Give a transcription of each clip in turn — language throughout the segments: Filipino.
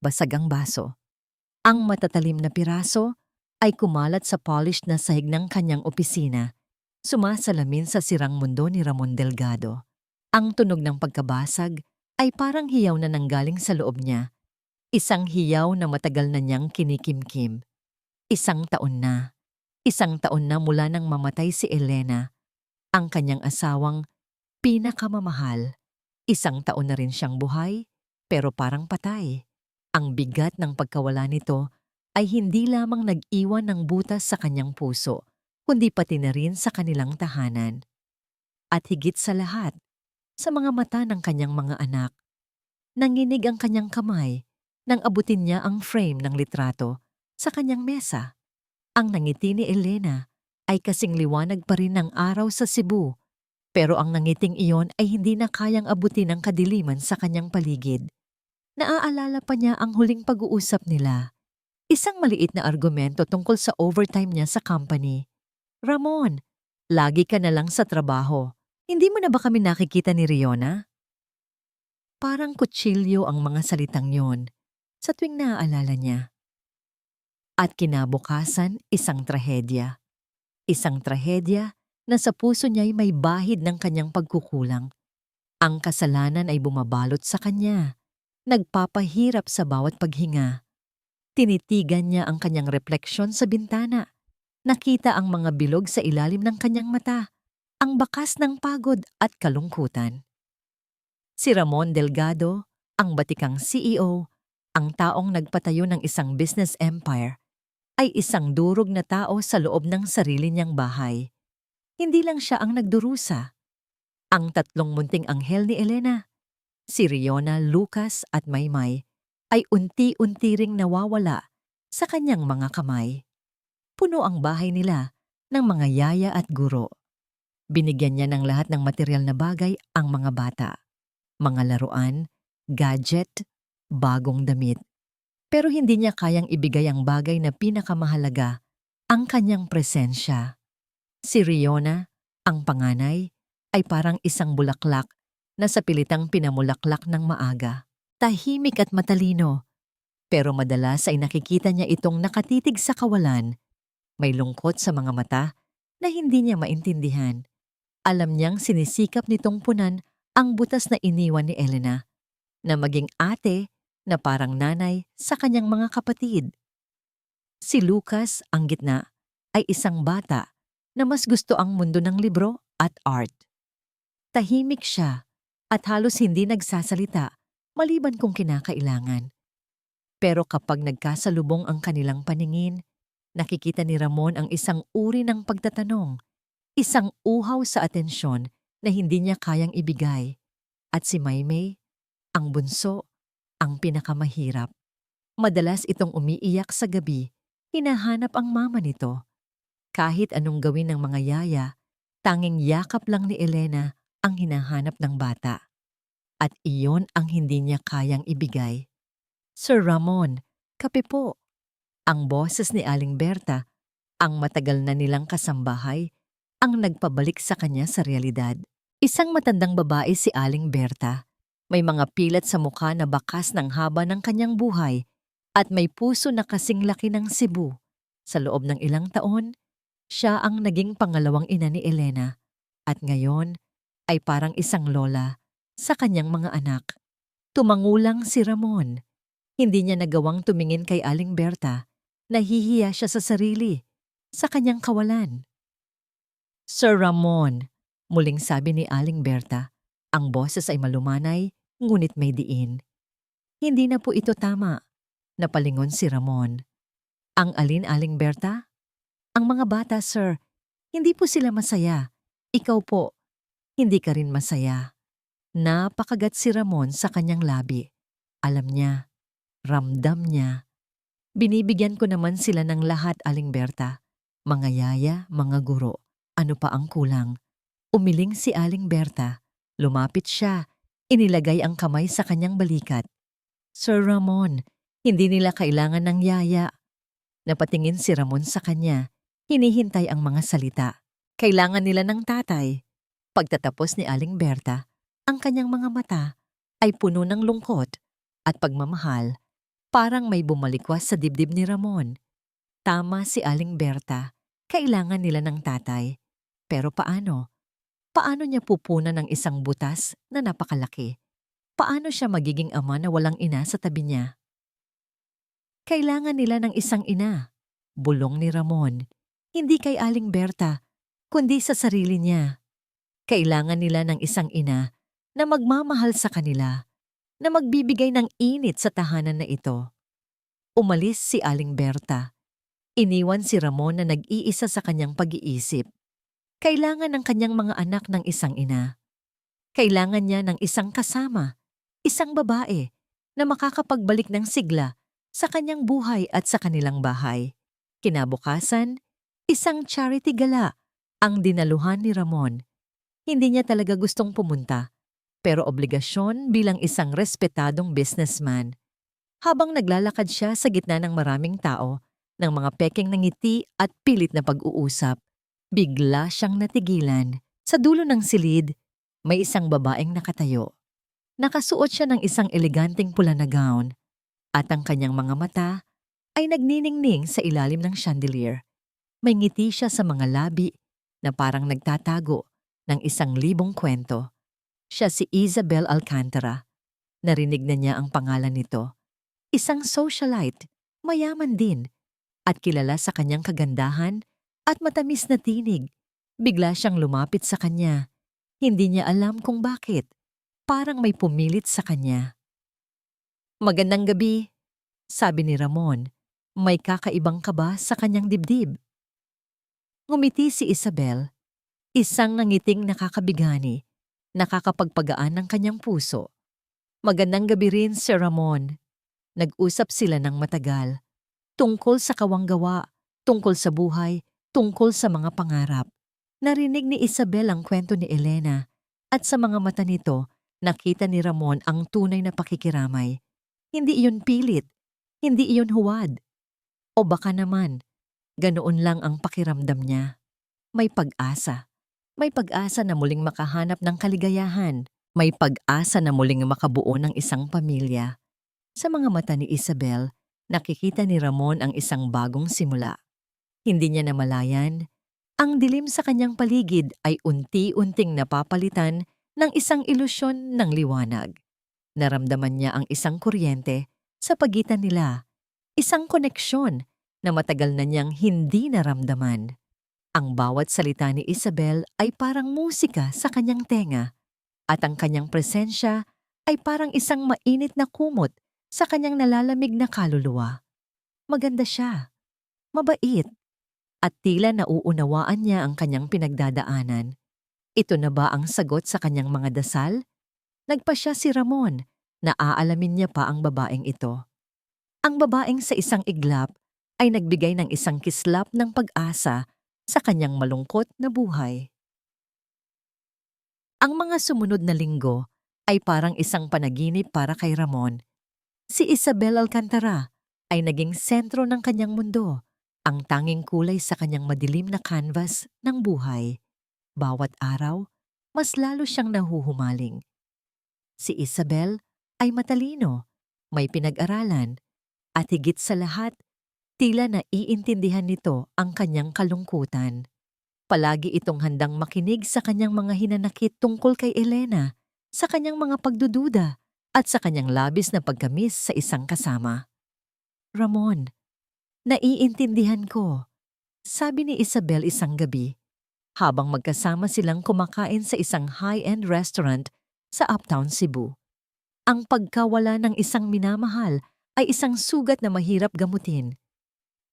basag ang baso. Ang matatalim na piraso ay kumalat sa polished na sahig ng kanyang opisina, sumasalamin sa sirang mundo ni Ramon Delgado. Ang tunog ng pagkabasag ay parang hiyaw na nanggaling sa loob niya, isang hiyaw na matagal na niyang kinikimkim. Isang taon na mula nang mamatay si Elena, ang kanyang asawang pinakamamahal. Isang taon na rin siyang buhay, pero parang patay. Ang bigat ng pagkawala nito ay hindi lamang nag-iwan ng butas sa kanyang puso, kundi pati na rin sa kanilang tahanan. At higit sa lahat, sa mga mata ng kanyang mga anak, nanginig ang kanyang kamay nang abutin niya ang frame ng litrato sa kanyang mesa. Ang nangiti ni Elena ay kasing liwanag pa rin ng araw sa Cebu, pero ang nangiting iyon ay hindi na kayang abutin ng kadiliman sa kanyang paligid. Naaalala pa niya ang huling pag-uusap nila. Isang maliit na argumento tungkol sa overtime niya sa company. "Ramon, lagi ka na lang sa trabaho. Hindi mo na ba kami nakikita ni Riona?" Parang kutsilyo ang mga salitang yon sa tuwing naaalala niya. At kinabukasan, isang trahedya. Isang trahedya na sa puso niya'y may bahid ng kanyang pagkukulang. Ang kasalanan ay bumabalot sa kanya, nagpapahirap sa bawat paghinga. Tinitigan niya ang kanyang refleksyon sa bintana. Nakita ang mga bilog sa ilalim ng kanyang mata, ang bakas ng pagod at kalungkutan. Si Ramon Delgado, ang batikang CEO, ang taong nagpatayo ng isang business empire, ay isang durog na tao sa loob ng sarili niyang bahay. Hindi lang siya ang nagdurusa. Ang tatlong munting anghel ni Elena, si Riona, Lucas at Maymay, ay unti-unti ring nawawala sa kanyang mga kamay. Puno ang bahay nila ng mga yaya at guro. Binigyan niya ng lahat ng material na bagay ang mga bata. Mga laruan, gadget, bagong damit. Pero hindi niya kayang ibigay ang bagay na pinakamahalaga, ang kanyang presensya. Si Riona, ang panganay, ay parang isang bulaklak na sa pilitang pinamulaklak ng maaga. Tahimik at matalino, pero madalas ay nakikita niya itong nakatitig sa kawalan. May lungkot sa mga mata na hindi niya maintindihan. Alam niyang sinisikap nitong punan ang butas na iniwan ni Elena, na maging ate na parang nanay sa kanyang mga kapatid. Si Lucas, ang gitna, ay isang bata na mas gusto ang mundo ng libro at art. Tahimik siya at halos hindi nagsasalita maliban kung kinakailangan. Pero kapag nagkasalubong ang kanilang paningin, nakikita ni Ramon ang isang uri ng pagtatanong, isang uhaw sa atensyon na hindi niya kayang ibigay. At si Maymay, ang bunso, ang pinakamahirap. Madalas itong umiiyak sa gabi, hinahanap ang mama nito. Kahit anong gawin ng mga yaya, tanging yakap lang ni Elena ang hinahanap ng bata. At iyon ang hindi niya kayang ibigay. "Sir Ramon, kape po." Ang boses ni Aling Berta, ang matagal na nilang kasambahay, ang nagpabalik sa kanya sa realidad. Isang matandang babae si Aling Berta. May mga pilat sa mukha na bakas ng haba ng kanyang buhay at may puso na kasing laki ng Cebu. Sa loob ng ilang taon, siya ang naging pangalawang ina ni Elena at ngayon ay parang isang lola sa kanyang mga anak. Tumangulang si Ramon. Hindi niya nagawang tumingin kay Aling Berta. Nahihiya siya sa sarili, sa kanyang kawalan. "Sir Ramon," muling sabi ni Aling Berta. Ang boses ay malumanay, ngunit may diin. "Hindi na po ito tama," napalingon si Ramon. "Ang alin, Aling Berta?" "Ang mga bata, sir. Hindi po sila masaya. Ikaw po, hindi ka rin masaya." Napakagat si Ramon sa kanyang labi. Alam niya, ramdam niya. "Binibigyan ko naman sila ng lahat, Aling Berta. Mga yaya, mga guro. Ano pa ang kulang?" Umiling si Aling Berta. Lumapit siya. Inilagay ang kamay sa kanyang balikat. "Sir Ramon, hindi nila kailangan ng yaya." Napatingin si Ramon sa kanya. Hinihintay ang mga salita. "Kailangan nila ng tatay." Pagtatapos ni Aling Berta, ang kanyang mga mata ay puno ng lungkot at pagmamahal. Parang may bumalikwas sa dibdib ni Ramon. Tama si Aling Berta, kailangan nila ng tatay. Pero paano? Paano niya pupunan ng isang butas na napakalaki? Paano siya magiging ama na walang ina sa tabi niya? Kailangan nila ng isang ina. Bulong ni Ramon. Hindi kay Aling Berta, kundi sa sarili niya. Kailangan nila ng isang ina na magmamahal sa kanila, na magbibigay ng init sa tahanan na ito. Umalis si Aling Berta. Iniwan si Ramon na nag-iisa sa kanyang pag-iisip. Kailangan ng kanyang mga anak ng isang ina. Kailangan niya ng isang kasama, isang babae, na makakapagbalik ng sigla sa kanyang buhay at sa kanilang bahay. Kinabukasan, isang charity gala ang dinaluhan ni Ramon. Hindi niya talaga gustong pumunta, pero obligasyon bilang isang respetadong businessman. Habang naglalakad siya sa gitna ng maraming tao, ng mga pekeng ngiti at pilit na pag-uusap, bigla siyang natigilan. Sa dulo ng silid, may isang babaeng nakatayo. Nakasuot siya ng isang eleganteng pula na gown, at ang kanyang mga mata ay nagniningning sa ilalim ng chandelier. May ngiti siya sa mga labi na parang nagtatago ng 1,000 kwento. Siya si Isabel Alcantara. Narinig na niya ang pangalan nito. Isang socialite, mayaman din, at kilala sa kanyang kagandahan at matamis na tinig. Bigla siyang lumapit sa kanya. Hindi niya alam kung bakit. Parang may pumilit sa kanya. "Magandang gabi," sabi ni Ramon. May kakaibang kaba sa kanyang dibdib. Ngumiti si Isabel, isang nangiting nakakabigani, nakakapagpagaan ng kanyang puso. "Magandang gabi rin, Sir Ramon." Nag-usap sila ng matagal, tungkol sa kawanggawa, tungkol sa buhay, tungkol sa mga pangarap. Narinig ni Isabel ang kwento ni Elena, at sa mga mata nito, nakita ni Ramon ang tunay na pakikiramay. Hindi iyon pilit, hindi iyon huwad. O baka naman, ganoon lang ang pakiramdam niya. May pag-asa. May pag-asa na muling makahanap ng kaligayahan. May pag-asa na muling makabuo ng isang pamilya. Sa mga mata ni Isabel, nakikita ni Ramon ang isang bagong simula. Hindi niya namalayan, ang dilim sa kanyang paligid ay unti-unting napapalitan ng isang ilusyon ng liwanag. Naramdaman niya ang isang kuryente sa pagitan nila, isang koneksyon na matagal na niyang hindi naramdaman. Ang bawat salita ni Isabel ay parang musika sa kanyang tenga, at ang kanyang presensya ay parang isang mainit na kumot sa kanyang nalalamig na kaluluwa. Maganda siya, mabait, at tila nauunawaan niya ang kanyang pinagdadaanan. Ito na ba ang sagot sa kanyang mga dasal? Nagpasya si Ramon na aalamin niya pa ang babaeng ito. Ang babaeng sa isang iglap ay nagbigay ng isang kislap ng pag-asa sa kanyang malungkot na buhay. Ang mga sumunod na linggo ay parang isang panaginip para kay Ramon. Si Isabel Alcantara ay naging sentro ng kanyang mundo, ang tanging kulay sa kanyang madilim na canvas ng buhay. Bawat araw, mas lalo siyang nahuhumaling. Si Isabel ay matalino, may pinag-aralan, at higit sa lahat, tila naiintindihan nito ang kanyang kalungkutan. Palagi itong handang makinig sa kanyang mga hinanakit tungkol kay Elena, sa kanyang mga pagdududa, at sa kanyang labis na pagkamis sa isang kasama. "Ramon, naiintindihan ko," sabi ni Isabel isang gabi, habang magkasama silang kumakain sa isang high-end restaurant sa Uptown Cebu. Ang pagkawala ng isang minamahal ay isang sugat na mahirap gamutin,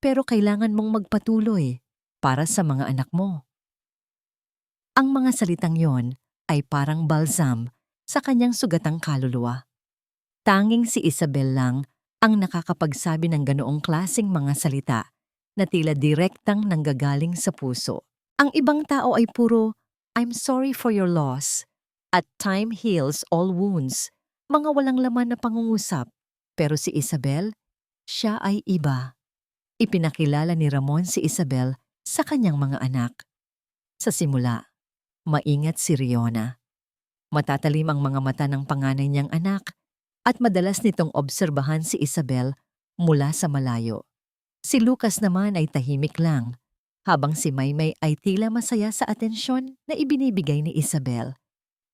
pero kailangan mong magpatuloy para sa mga anak mo. Ang mga salitang yon ay parang balsam sa kanyang sugatang kaluluwa. Tanging si Isabel lang ang nakakapagsabi ng ganoong klaseng mga salita na tila direktang nanggagaling sa puso. Ang ibang tao ay puro, "I'm sorry for your loss," at "time heals all wounds," mga walang laman na pangungusap. Pero si Isabel, siya ay iba. Ipinakilala ni Ramon si Isabel sa kanyang mga anak. Sa simula, maingat si Riona. Matatalim ang mga mata ng panganay niyang anak, at madalas nitong obserbahan si Isabel mula sa malayo. Si Lucas naman ay tahimik lang, habang si Maymay ay tila masaya sa atensyon na ibinibigay ni Isabel.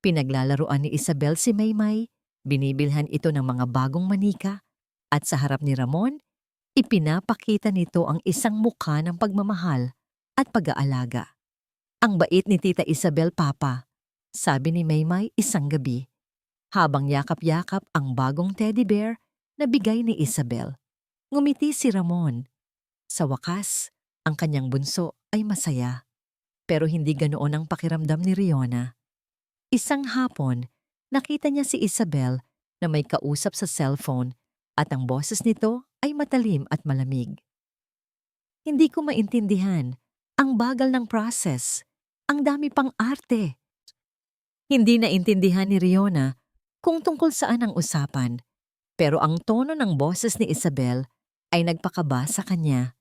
Pinaglalaruan ni Isabel si Maymay, binibilhan ito ng mga bagong manika, at sa harap ni Ramon, ipinapakita nito ang isang mukha ng pagmamahal at pag-aalaga. "Ang bait ni Tita Isabel, Papa," sabi ni Maymay isang gabi, habang yakap-yakap ang bagong teddy bear na bigay ni Isabel. Ngumiti si Ramon. Sa wakas, ang kanyang bunso ay masaya. Pero hindi ganoon ang pakiramdam ni Riona. Isang hapon, nakita niya si Isabel na may kausap sa cellphone at ang boses nito ay matalim at malamig. "Hindi ko maintindihan. Ang bagal ng process. Ang dami pang arte." Hindi naintindihan ni Riona kung tungkol saan ang usapan, pero ang tono ng boses ni Isabel ay nagpakaba sa kanya.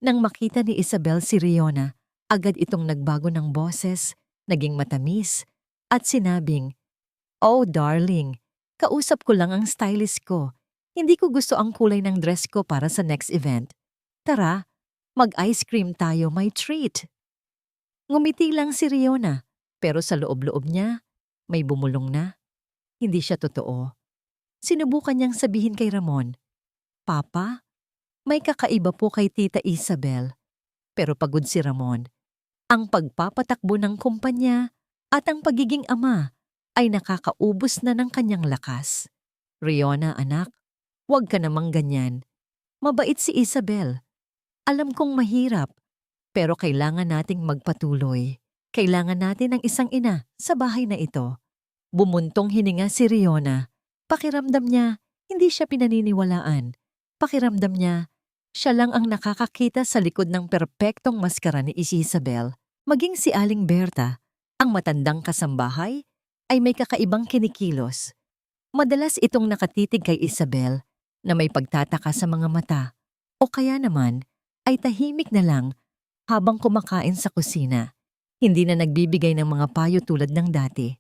Nang makita ni Isabel si Riona, agad itong nagbago ng boses, naging matamis, at sinabing, "Oh darling, kausap ko lang ang stylist ko. Hindi ko gusto ang kulay ng dress ko para sa next event. Tara, mag-ice cream tayo, my treat." Ngumiti lang si Riona, pero sa loob-loob niya, may bumulong na. Hindi siya totoo. Sinubukan niyang sabihin kay Ramon, "Papa, may kakaiba po kay Tita Isabel." Pero pagod si Ramon. Ang pagpapatakbo ng kumpanya at ang pagiging ama ay nakakaubos na ng kanyang lakas. "Riona, anak, huwag ka namang ganyan. Mabait si Isabel. Alam kong mahirap, pero kailangan nating magpatuloy. Kailangan natin ng isang ina sa bahay na ito." Bumuntong hininga si Riona. Pakiramdam niya, hindi siya pinaniniwalaan. Pakiramdam niya, siya lang ang nakakakita sa likod ng perpektong maskara ni Isabel. Maging si Aling Berta, ang matandang kasambahay, ay may kakaibang kinikilos. Madalas itong nakatitig kay Isabel na may pagtataka sa mga mata, o kaya naman ay tahimik na lang habang kumakain sa kusina. Hindi na nagbibigay ng mga payo tulad ng dati.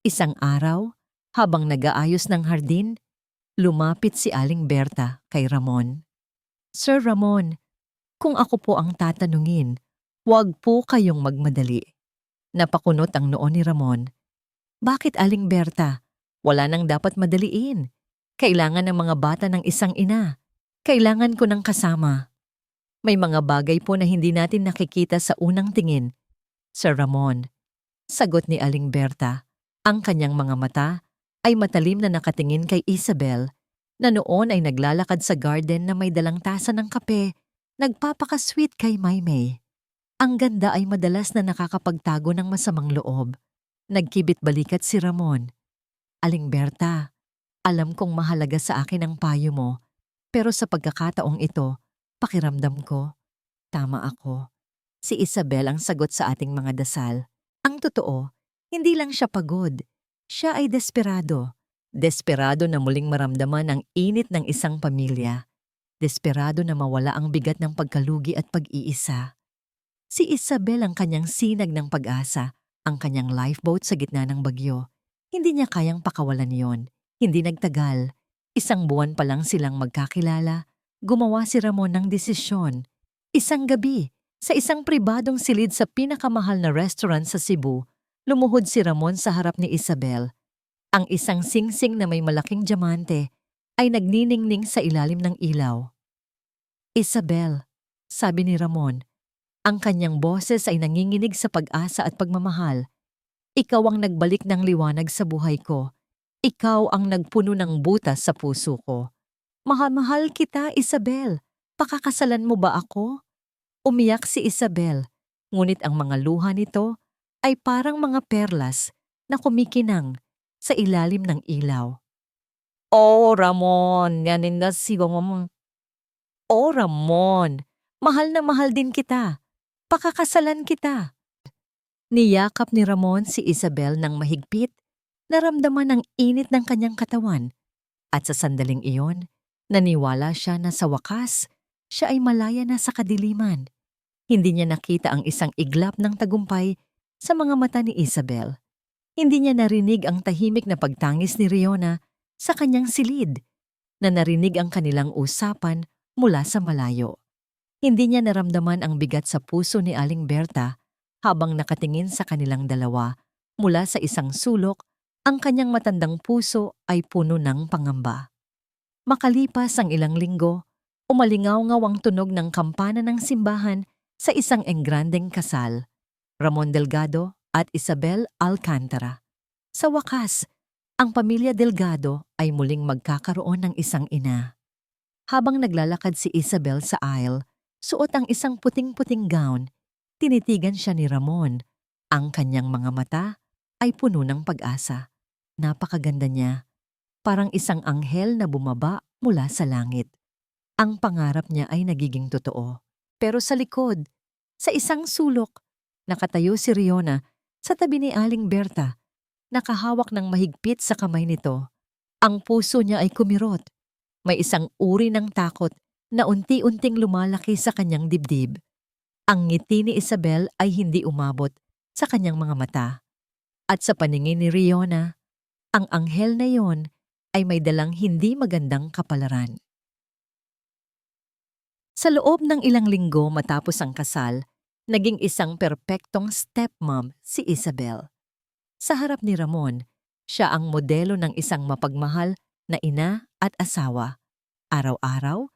Isang araw, habang nag-aayos ng hardin, lumapit si Aling Berta kay Ramon. "Sir Ramon, kung ako po ang tatanungin, huwag po kayong magmadali." Napakunot ang noo ni Ramon. "Bakit, Aling Berta? Wala nang dapat madaliin. Kailangan ng mga bata ng isang ina. Kailangan ko ng kasama. May mga bagay po na hindi natin nakikita sa unang tingin, Sir Ramon." Sagot ni Aling Berta. Ang kanyang mga mata ay matalim na nakatingin kay Isabel na noon ay naglalakad sa garden na may dalang tasa ng kape, nagpapaka-sweet kay Maymay. Ang ganda ay madalas na nakakapagtago ng masamang loob. Nagkibit balikat si Ramon. "Aling Berta, alam kong mahalaga sa akin ang payo mo, pero sa pagkakataong ito, pakiramdam ko, tama ako." Si Isabel ang sagot sa ating mga dasal. Ang totoo, hindi lang siya pagod. Siya ay desperado. Desperado na muling maramdaman ang init ng isang pamilya. Desperado na mawala ang bigat ng pagkalugi at pag-iisa. Si Isabel ang kanyang sinag ng pag-asa, ang kanyang lifeboat sa gitna ng bagyo. Hindi niya kayang pakawalan yon. Hindi nagtagal. Isang buwan pa lang silang magkakilala, gumawa si Ramon ng desisyon. Isang gabi, sa isang pribadong silid sa pinakamahal na restaurant sa Cebu, lumuhod si Ramon sa harap ni Isabel. Ang isang singsing na may malaking diamante ay nagniningning sa ilalim ng ilaw. "Isabel," sabi ni Ramon. Ang kanyang boses ay nanginginig sa pag-asa at pagmamahal. "Ikaw ang nagbalik ng liwanag sa buhay ko. Ikaw ang nagpuno ng butas sa puso ko. Mahal-mahal kita, Isabel. Pakakasalan mo ba ako?" Umiyak si Isabel, ngunit ang mga luha nito ay parang mga perlas na kumikinang sa ilalim ng ilaw. "Oh, Ramon, yanin na si Mama. Oh, Ramon, mahal na mahal din kita. Pakakasalan kita." Niyakap ni Ramon si Isabel ng mahigpit, naramdaman ang init ng kanyang katawan, at sa sandaling iyon, naniwala siya na sa wakas, siya ay malaya na sa kadiliman. Hindi niya nakita ang isang iglap ng tagumpay sa mga mata ni Isabel. Hindi niya narinig ang tahimik na pagtangis ni Riona sa kanyang silid. na narinig ang kanilang usapan mula sa malayo. Hindi niya naramdaman ang bigat sa puso ni Aling Berta habang nakatingin sa kanilang dalawa. Mula sa isang sulok, ang kanyang matandang puso ay puno ng pangamba. Makalipas ang ilang linggo, umalingaw-ngaw ang tunog ng kampana ng simbahan sa isang engrandeng kasal, Ramon Delgado at Isabel Alcantara. Sa wakas, ang pamilya Delgado ay muling magkakaroon ng isang ina. Habang naglalakad si Isabel sa aisle, suot ang isang puting-puting gown, tinitigan siya ni Ramon. Ang kanyang mga mata ay puno ng pag-asa. Napakaganda niya, parang isang anghel na bumaba mula sa langit. Ang pangarap niya ay nagiging totoo. Pero sa likod, sa isang sulok, nakatayo si Riona sa tabi ni Aling Berta, nakahawak ng mahigpit sa kamay nito. Ang puso niya ay kumirot. May isang uri ng takot na unti-unting lumalaki sa kanyang dibdib. Ang ngiti ni Isabel ay hindi umabot sa kanyang mga mata. At sa paningin ni Riona, ang anghel na yon ay may dalang hindi magandang kapalaran. Sa loob ng ilang linggo matapos ang kasal, naging isang perpektong stepmom si Isabel. Sa harap ni Ramon, siya ang modelo ng isang mapagmahal na ina at asawa. Araw-araw,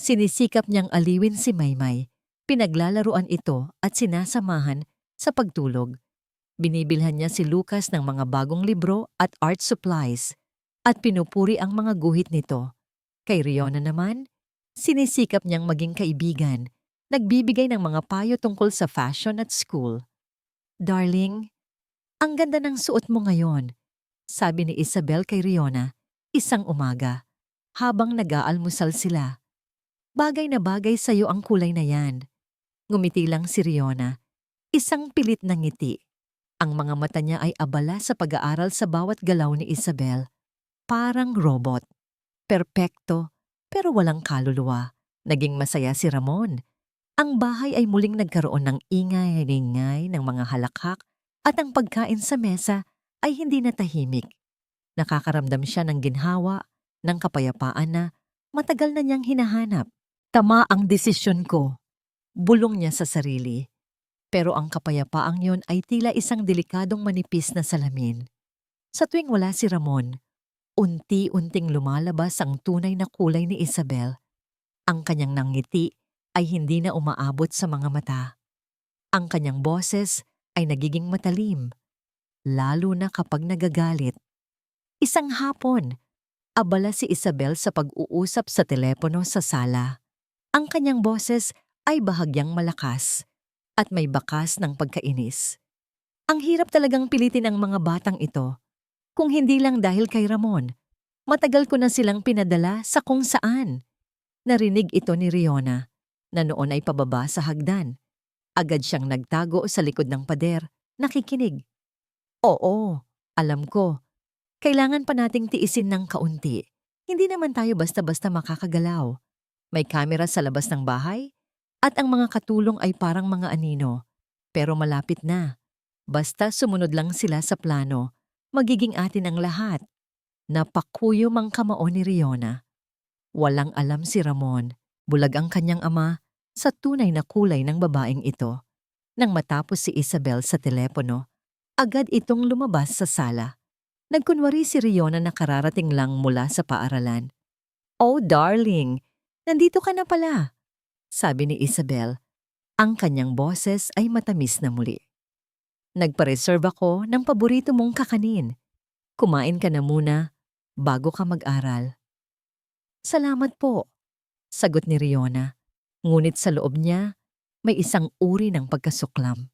sinisikap niyang aliwin si Maymay, pinaglalaruan ito at sinasamahan sa pagtulog. Binibilhan niya si Lucas ng mga bagong libro at art supplies at pinupuri ang mga guhit nito. Kay Riona naman, sinisikap niyang maging kaibigan, nagbibigay ng mga payo tungkol sa fashion at school. "Darling, ang ganda ng suot mo ngayon," sabi ni Isabel kay Riona isang umaga, habang nag-aalmusal sila. "Bagay na bagay sa'yo ang kulay na yan." Ngumiti lang si Riona, isang pilit na ngiti. Ang mga mata niya ay abala sa pag-aaral sa bawat galaw ni Isabel. Parang robot. Perpekto, pero walang kaluluwa. Naging masaya si Ramon. Ang bahay ay muling nagkaroon ng ingay-ingay ng mga halakhak at ang pagkain sa mesa ay hindi na tahimik. Nakakaramdam siya ng ginhawa, ng kapayapaan na matagal na niyang hinahanap. "Tama ang desisyon ko," bulong niya sa sarili. Pero ang kapayapaang yon ay tila isang delikadong manipis na salamin. Sa tuwing wala si Ramon, unti-unting lumalabas ang tunay na kulay ni Isabel. Ang kanyang nangiti ay hindi na umaabot sa mga mata. Ang kanyang boses ay nagiging matalim, lalo na kapag nagagalit. Isang hapon, abala si Isabel sa pag-uusap sa telepono sa sala. Ang kanyang boses ay bahagyang malakas at may bakas ng pagkainis. Ang hirap talagang pilitin ang mga batang ito. Kung hindi lang dahil kay Ramon, matagal ko na silang pinadala sa kung saan. Narinig ito ni Riona, na noon ay pababa sa hagdan. Agad siyang nagtago sa likod ng pader, nakikinig. "Oo, alam ko. Kailangan pa nating tiisin ng kaunti. Hindi naman tayo basta-basta makakagalaw. May kamera sa labas ng bahay, at ang mga katulong ay parang mga anino. Pero malapit na. Basta sumunod lang sila sa plano, magiging atin ang lahat." Napakuyo mang kamao ni Riona. Walang alam si Ramon, bulag ang kanyang ama, sa tunay na kulay ng babaeng ito. Nang matapos si Isabel sa telepono, agad itong lumabas sa sala. Nagkunwari si Riona na kararating lang mula sa paaralan. "Oh darling, nandito ka na pala," sabi ni Isabel. Ang kanyang boses ay matamis na muli. "Nagpa-reserve ako ng paborito mong kakanin. Kumain ka na muna bago ka mag-aral." "Salamat po," sagot ni Riona. Ngunit sa loob niya, may isang uri ng pagkasuklam.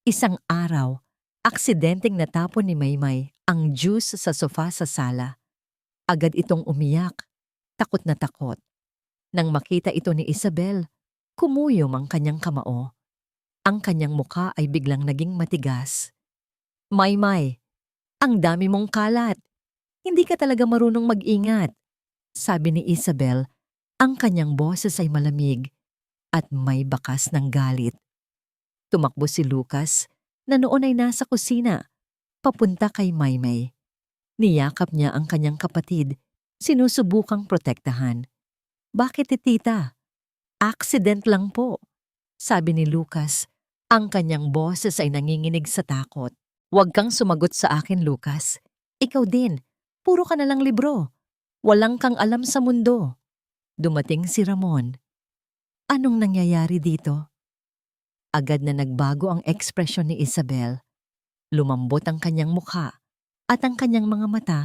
Isang araw, aksidenteng natapon ni Maymay ang juice sa sofa sa sala. Agad itong umiyak, takot na takot. Nang makita ito ni Isabel, kumuyom ang kanyang kamao. Ang kanyang mukha ay biglang naging matigas. "Maymay, ang dami mong kalat. Hindi ka talaga marunong mag-ingat," sabi ni Isabel. Ang kanyang boses ay malamig at may bakas ng galit. Tumakbo si Lucas, na noon ay nasa kusina, papunta kay Maymay. Niyakap niya ang kanyang kapatid, sinusubukang protektahan. Bakit tita? Accident lang po, sabi ni Lucas. Ang kanyang boses ay nanginginig sa takot. Huwag kang sumagot sa akin, Lucas. Ikaw din, puro ka na lang libro. Walang kang alam sa mundo. Dumating si Ramon. Anong nangyayari dito? Agad na nagbago ang ekspresyon ni Isabel. Lumambot ang kanyang mukha at ang kanyang mga mata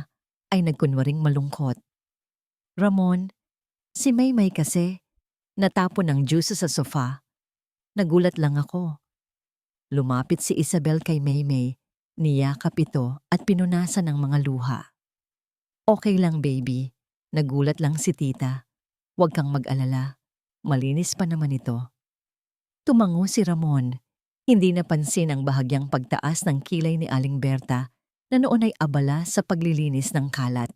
ay nagkunwaring malungkot. Ramon, si Maymay kasi, natapon ng juice sa sofa. Nagulat lang ako. Lumapit si Isabel kay Maymay, niyakap ito at pinunasan ng mga luha. Okay lang baby, nagulat lang si tita. Huwag kang mag-alala, malinis pa naman ito. Tumango si Ramon. Hindi napansin ang bahagyang pagtaas ng kilay ni Aling Berta na noon ay abala sa paglilinis ng kalat.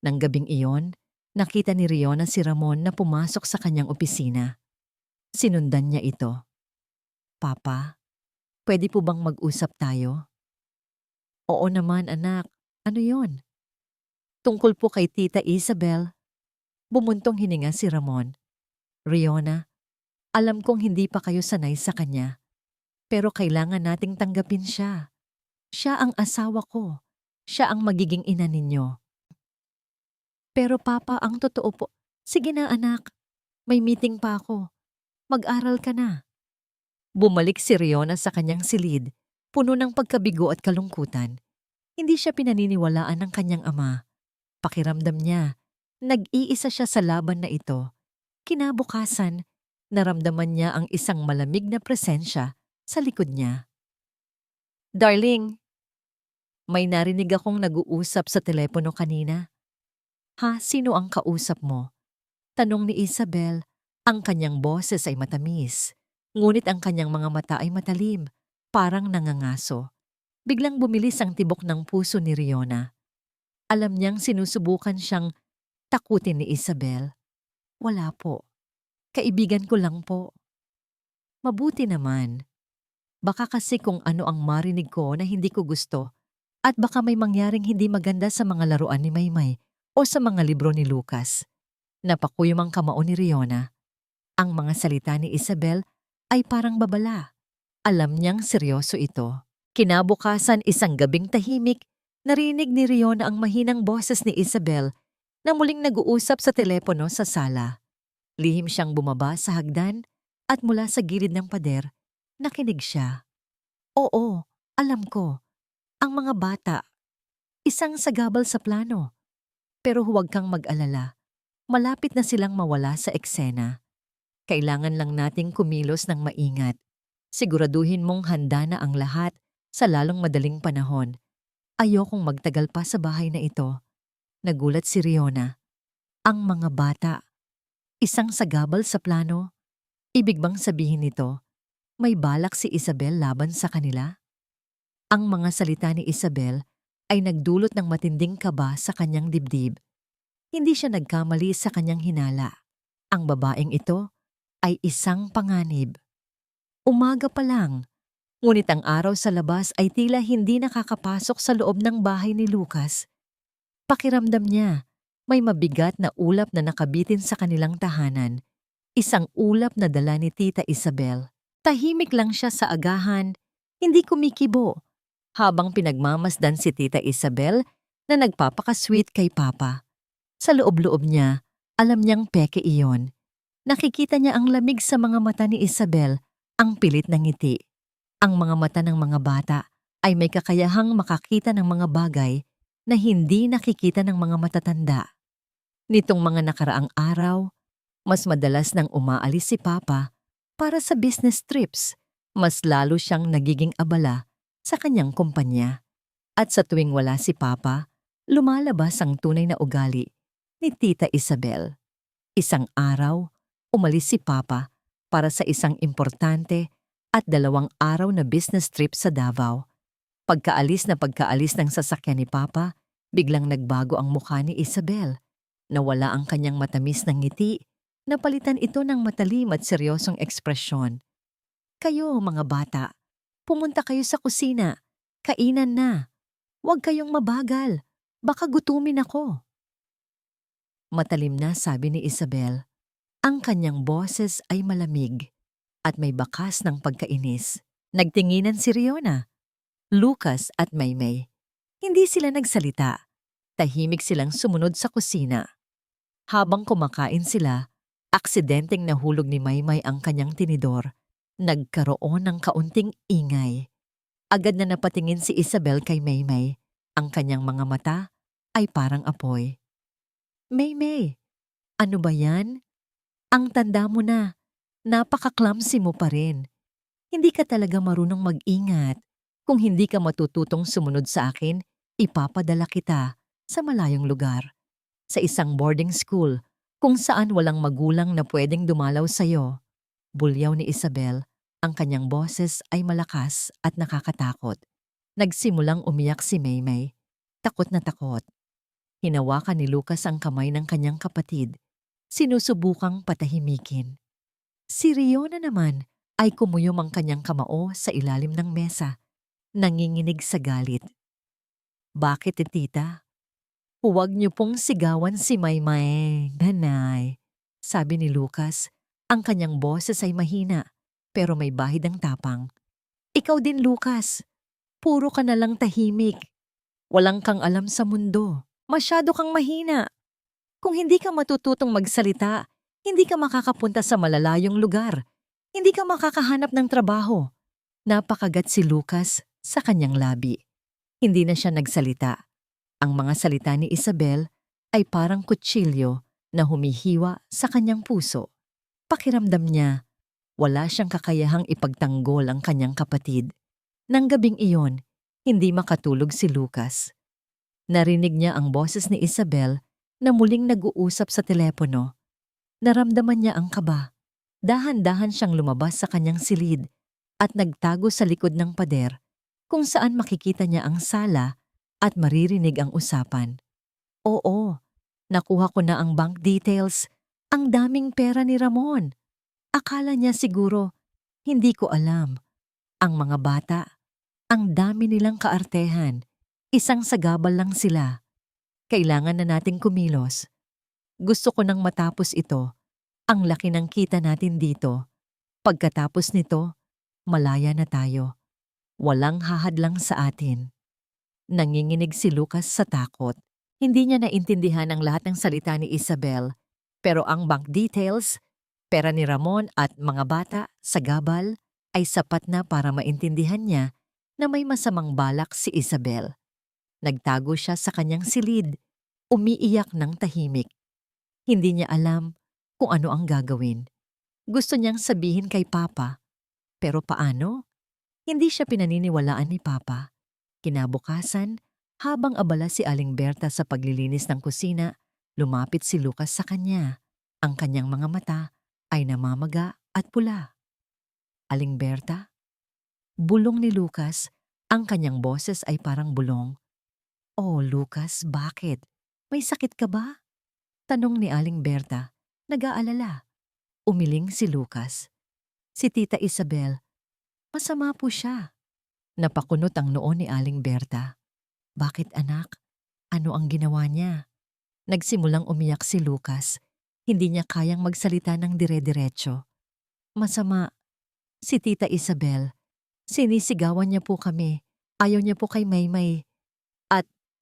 Nang gabing iyon, nakita ni Riona si Ramon na pumasok sa kanyang opisina. Sinundan niya ito. Papa, pwede po bang mag-usap tayo? Oo naman anak, ano yon? Tungkol po kay Tita Isabel. Bumuntong hininga si Ramon. Riona, alam kong hindi pa kayo sanay sa kanya. Pero kailangan nating tanggapin siya. Siya ang asawa ko. Siya ang magiging ina ninyo. Pero papa, ang totoo po. Sige na anak, may meeting pa ako. Mag-aral ka na. Bumalik si Riona sa kanyang silid, puno ng pagkabigo at kalungkutan. Hindi siya pinaniniwalaan ng kanyang ama. Pakiramdam niya, nag-iisa siya sa laban na ito. Kinabukasan, naramdaman niya ang isang malamig na presensya sa likod niya. Darling, may narinig akong nag-uusap sa telepono kanina. Ha, sino ang kausap mo? Tanong ni Isabel. Ang kanyang boses ay matamis, ngunit ang kanyang mga mata ay matalim, parang nangangaso. Biglang bumilis ang tibok ng puso ni Riona. Alam niyang sinusubukan siyang takutin ni Isabel. Wala po. Kaibigan ko lang po. Mabuti naman. Baka kasi kung ano ang marinig ko na hindi ko gusto at baka may mangyaring hindi maganda sa mga laruan ni Maymay o sa mga libro ni Lucas. Napakuyom ang kamao ni Riona. Ang mga salita ni Isabel ay parang babala. Alam niyang seryoso ito. Kinabukasan isang gabing tahimik, narinig ni Riona ang mahinang boses ni Isabel na muling nag-uusap sa telepono sa sala. Lihim siyang bumaba sa hagdan at mula sa gilid ng pader, nakinig siya. Oo, alam ko. Ang mga bata, isang sagabal sa plano. Pero huwag kang mag-alala. Malapit na silang mawala sa eksena. Kailangan lang nating kumilos ng maingat. Siguraduhin mong handa na ang lahat sa lalong madaling panahon. Ayokong magtagal pa sa bahay na ito. Nagulat si Riona. Ang mga bata, isang sagabal sa plano. Ibig bang sabihin nito, may balak si Isabel laban sa kanila? Ang mga salita ni Isabel ay nagdulot ng matinding kaba sa kanyang dibdib. Hindi siya nagkamali sa kanyang hinala. Ang babaeng ito ay isang panganib. Umaga pa lang, ngunit ang araw sa labas ay tila hindi nakakapasok sa loob ng bahay ni Lucas. Pakiramdam niya, may mabigat na ulap na nakabitin sa kanilang tahanan. Isang ulap na dala ni Tita Isabel. Tahimik lang siya sa agahan, hindi kumikibo, habang pinagmamasdan si Tita Isabel na nagpapaka-sweet kay Papa. Sa loob-loob niya, alam niyang peke iyon. Nakikita niya ang lamig sa mga mata ni Isabel, ang pilit ng ngiti. Ang mga mata ng mga bata ay may kakayahang makakita ng mga bagay na hindi nakikita ng mga matatanda. Nitong mga nakaraang araw, mas madalas nang umaalis si Papa para sa business trips. Mas lalo siyang nagiging abala sa kanyang kumpanya. At sa tuwing wala si Papa, lumalabas ang tunay na ugali ni Tita Isabel. Isang araw, umalis si Papa para sa isang importante at 2 araw na business trip sa Davao. Pagkaalis ng sasakyan ni Papa, biglang nagbago ang mukha ni Isabel. Nawala ang kanyang matamis ng ngiti, napalitan ito ng matalim at seryosong ekspresyon. Kayo, mga bata, pumunta kayo sa kusina. Kainan na. Huwag kayong mabagal. Baka gutumin ako. Matalim na sabi ni Isabel. Ang kanyang boses ay malamig at may bakas ng pagkainis. Nagtinginan si Riona, Lucas at Maymay. Hindi sila nagsalita. Tahimik silang sumunod sa kusina. Habang kumakain sila, aksidenteng nahulog ni Maymay ang kanyang tinidor. Nagkaroon ng kaunting ingay. Agad na napatingin si Isabel kay Maymay. Ang kanyang mga mata ay parang apoy. Maymay, ano ba yan? Ang tanda mo na. Napaka-clumsy mo pa rin. Hindi ka talaga marunong mag-ingat. Kung hindi ka matututong sumunod sa akin, ipapadala kita sa malayong lugar. Sa isang boarding school kung saan walang magulang na pwedeng dumalaw sa'yo. Bulyaw ni Isabel, ang kanyang boses ay malakas at nakakatakot. Nagsimulang umiyak si Maymay. Takot na takot. Hinawakan ni Lucas ang kamay ng kanyang kapatid. Sinusubukang patahimikin. Si Riona naman ay kumuyom ang kanyang kamao sa ilalim ng mesa. Nanginginig sa galit. Bakit, tita? Huwag niyo pong sigawan si Maymay, nanay. Sabi ni Lucas, ang kanyang boses ay mahina pero may bahid ang tapang. Ikaw din, Lucas. Puro ka na lang tahimik. Walang kang alam sa mundo. Masyado kang mahina. Kung hindi ka matututong magsalita, hindi ka makakapunta sa malalayong lugar. Hindi ka makakahanap ng trabaho. Napakagat si Lucas sa kanyang labi. Hindi na siya nagsalita. Ang mga salita ni Isabel ay parang kutsilyo na humihiwa sa kanyang puso. Pakiramdam niya, wala siyang kakayahang ipagtanggol ang kanyang kapatid. Nang gabing iyon, hindi makatulog si Lucas. Narinig niya ang boses ni Isabel na muling nag-uusap sa telepono. Naramdaman niya ang kaba. Dahan-dahan siyang lumabas sa kanyang silid at nagtago sa likod ng pader kung saan makikita niya ang sala at maririnig ang usapan. Oo, nakuha ko na ang bank details. Ang daming pera ni Ramon. Akala niya siguro, hindi ko alam. Ang mga bata, ang dami nilang kaartehan. Isang sagabal lang sila. Kailangan na nating kumilos. Gusto ko nang matapos ito. Ang laki ng kita natin dito. Pagkatapos nito, malaya na tayo. Walang hahadlang sa atin. Nanginginig si Lucas sa takot. Hindi niya naintindihan ang lahat ng salita ni Isabel. Pero ang bank details, pera ni Ramon at mga bata sa gabal ay sapat na para maintindihan niya na may masamang balak si Isabel. Nagtago siya sa kanyang silid, umiiyak ng tahimik. Hindi niya alam kung ano ang gagawin. Gusto niyang sabihin kay Papa. Pero paano? Hindi siya pinaniniwalaan ni Papa. Kinabukasan, habang abala si Aling Berta sa paglilinis ng kusina, lumapit si Lucas sa kanya. Ang kanyang mga mata ay namamaga at pula. Aling Berta? Bulong ni Lucas, ang kanyang boses ay parang bulong. Oh, Lucas, bakit? May sakit ka ba? Tanong ni Aling Berta, nag-aalala. Umiling si Lucas. Si Tita Isabel, masama po siya. Napakunot ang noo ni Aling Berta. Bakit anak? Ano ang ginawa niya? Nagsimulang umiyak si Lucas. Hindi niya kayang magsalita ng dire-diretso. Masama. Si Tita Isabel. Sinisigawan niya po kami. Ayaw niya po kay Maymay.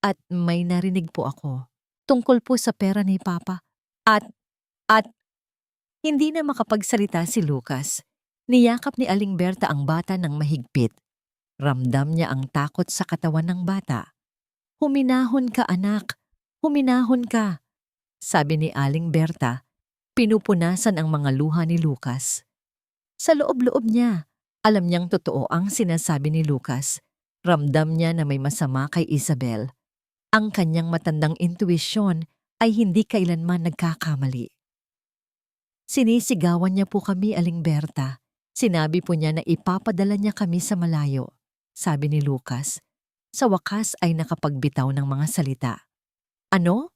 At may narinig po ako. Tungkol po sa pera ni Papa. At hindi na makapagsalita si Lucas. Niyakap ni Aling Berta ang bata ng mahigpit. Ramdam niya ang takot sa katawan ng bata. Huminahon ka, anak. Huminahon ka. Sabi ni Aling Berta, pinupunasan ang mga luha ni Lucas. Sa loob-loob niya, alam niyang totoo ang sinasabi ni Lucas. Ramdam niya na may masama kay Isabel. Ang kanyang matandang intuisyon ay hindi kailanman nagkakamali. Sinisigawan niya po kami, Aling Berta. Sinabi po niya na ipapadala niya kami sa malayo, sabi ni Lucas. Sa wakas ay nakapagbitaw ng mga salita. Ano?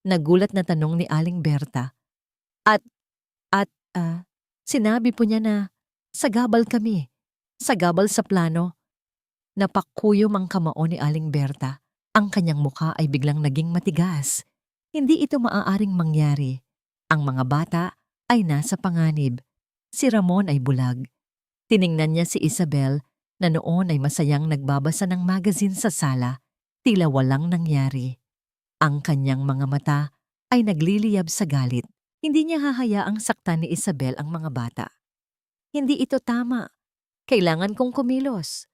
Nagulat na tanong ni Aling Berta. At, sinabi po niya na sagabal kami. Sagabal sa plano. Napakuyom ang kamao ni Aling Berta. Ang kanyang mukha ay biglang naging matigas. Hindi ito maaaring mangyari. Ang mga bata ay nasa panganib. Si Ramon ay bulag. Tiningnan niya si Isabel na noon ay masayang nagbabasa ng magazine sa sala, tila walang nangyari. Ang kanyang mga mata ay nagliliyab sa galit. Hindi niya hahayaang saktan ni Isabel ang mga bata. Hindi ito tama. Kailangan kong kumilos.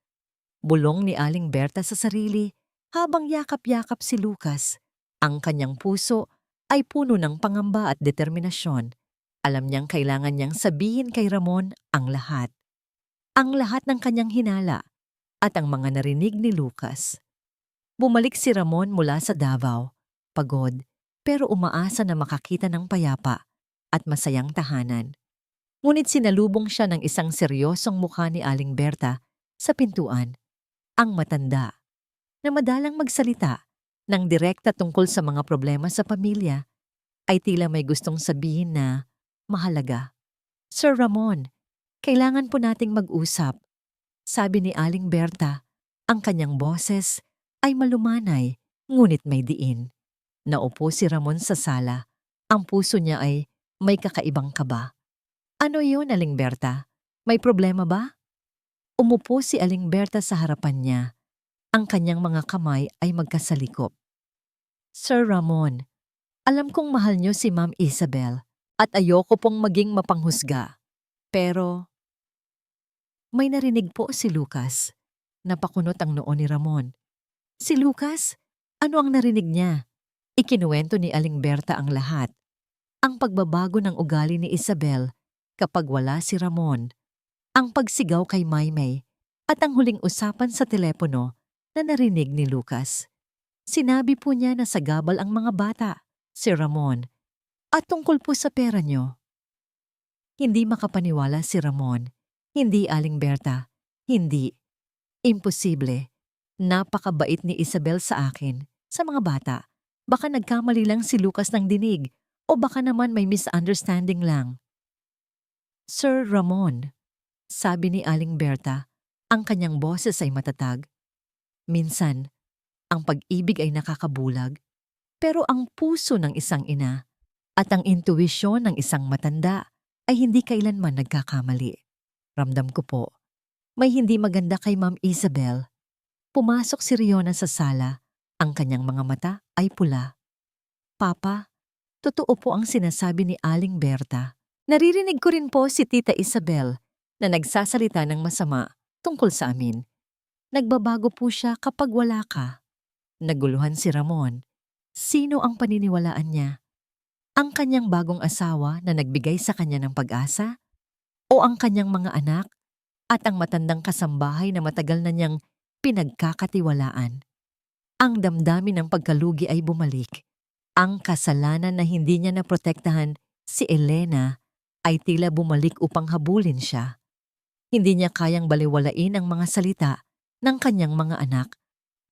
Bulong ni Aling Berta sa sarili habang yakap-yakap si Lucas. Ang kanyang puso ay puno ng pangamba at determinasyon. Alam niyang kailangan niyang sabihin kay Ramon ang lahat. Ang lahat ng kanyang hinala at ang mga narinig ni Lucas. Bumalik si Ramon mula sa Davao, pagod pero umaasa na makakita ng payapa at masayang tahanan. Ngunit sinalubong siya ng isang seryosong mukha ni Aling Berta sa pintuan. Ang matanda, na madalang magsalita ng direkta tungkol sa mga problema sa pamilya, ay tila may gustong sabihin na mahalaga. Sir Ramon, kailangan po nating mag-usap. Sabi ni Aling Berta, ang kanyang boses ay malumanay ngunit may diin. Naupo si Ramon sa sala. Ang puso niya ay may kakaibang kaba. Ano yun, Aling Berta? May problema ba? Umupo si Aling Berta sa harapan niya. Ang kanyang mga kamay ay magkasalikop. Sir Ramon, alam kong mahal niyo si Ma'am Isabel at ayoko pong maging mapanghusga. Pero may narinig po si Lucas. Napakunot ang noo ni Ramon. Si Lucas? Ano ang narinig niya? Ikinuwento ni Aling Berta ang lahat. Ang pagbabago ng ugali ni Isabel kapag wala si Ramon. Ang pagsigaw kay Maymay at ang huling usapan sa telepono na narinig ni Lucas. Sinabi po niya na sagabal ang mga bata, si Ramon, at tungkol po sa pera niyo. Hindi makapaniwala si Ramon. Hindi, Aling Berta. Hindi. Imposible. Napakabait ni Isabel sa akin, sa mga bata. Baka nagkamali lang si Lucas ng dinig o baka naman may misunderstanding lang. Sir Ramon, sabi ni Aling Berta, ang kanyang boses ay matatag. Minsan, ang pag-ibig ay nakakabulag, pero ang puso ng isang ina at ang intuwisyon ng isang matanda ay hindi kailanman nagkakamali. Ramdam ko po, may hindi maganda kay Ma'am Isabel. Pumasok si Riona sa sala, ang kanyang mga mata ay pula. Papa, totoo po ang sinasabi ni Aling Berta. Naririnig ko rin po si Tita Isabel na nagsasalita ng masama tungkol sa amin. Nagbabago po siya kapag wala ka. Naguluhan si Ramon. Sino ang paniniwalaan niya? Ang kanyang bagong asawa na nagbigay sa kanya ng pag-asa? O ang kanyang mga anak at ang matandang kasambahay na matagal na niyang pinagkakatiwalaan? Ang damdamin ng pagkalugi ay bumalik. Ang kasalanan na hindi niya naprotektahan si Elena ay tila bumalik upang habulin siya. Hindi niya kayang baliwalain ang mga salita ng kanyang mga anak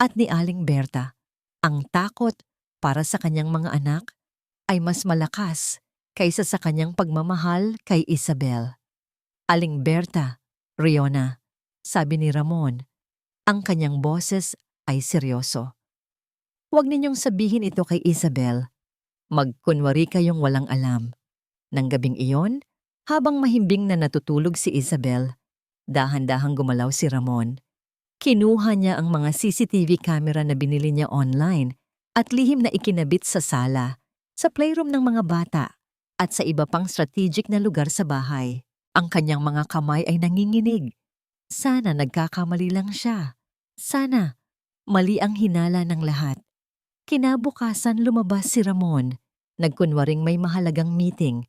at ni Aling Berta. Ang takot para sa kanyang mga anak ay mas malakas kaysa sa kanyang pagmamahal kay Isabel. Aling Berta, Riona, sabi ni Ramon, ang kanyang boses ay seryoso. Huwag ninyong sabihin ito kay Isabel. Magkunwari kayong walang alam. Nang gabing iyon, habang mahimbing na natutulog si Isabel, dahan-dahang gumalaw si Ramon. Kinuha niya ang mga CCTV camera na binili niya online at lihim na ikinabit sa sala, sa playroom ng mga bata at sa iba pang strategic na lugar sa bahay. Ang kanyang mga kamay ay nanginginig. Sana nagkakamali lang siya. Sana mali ang hinala ng lahat. Kinabukasan lumabas si Ramon. Nagkunwaring may mahalagang meeting.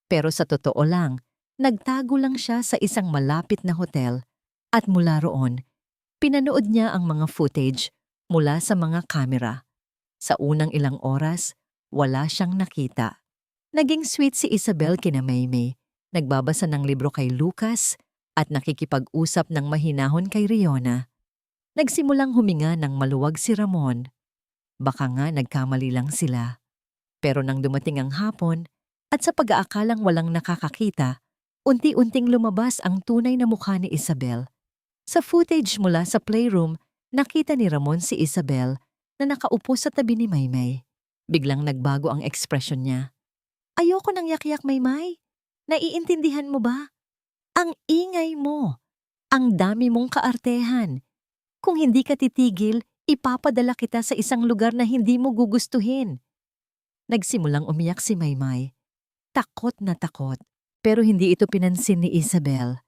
Pero sa totoo lang, nagtago lang siya sa isang malapit na hotel at mula roon, pinanood niya ang mga footage mula sa mga kamera. Sa unang ilang oras, wala siyang nakita. Naging sweet si Isabel kina Maymay, nagbabasa ng libro kay Lucas at nakikipag-usap ng mahinahon kay Riona. Nagsimulang huminga ng maluwag si Ramon. Baka nga nagkamali lang sila. Pero nang dumating ang hapon, at sa pag-aakalang walang nakakakita, unti-unting lumabas ang tunay na mukha ni Isabel. Sa footage mula sa playroom, nakita ni Ramon si Isabel na nakaupo sa tabi ni Maymay. Biglang nagbago ang ekspresyon niya. Ayoko nang yak-yak, Maymay. Naiintindihan mo ba? Ang ingay mo. Ang dami mong kaartehan. Kung hindi ka titigil, ipapadala kita sa isang lugar na hindi mo gugustuhin. Nagsimulang umiyak si Maymay. Takot na takot. Pero hindi ito pinansin ni Isabel.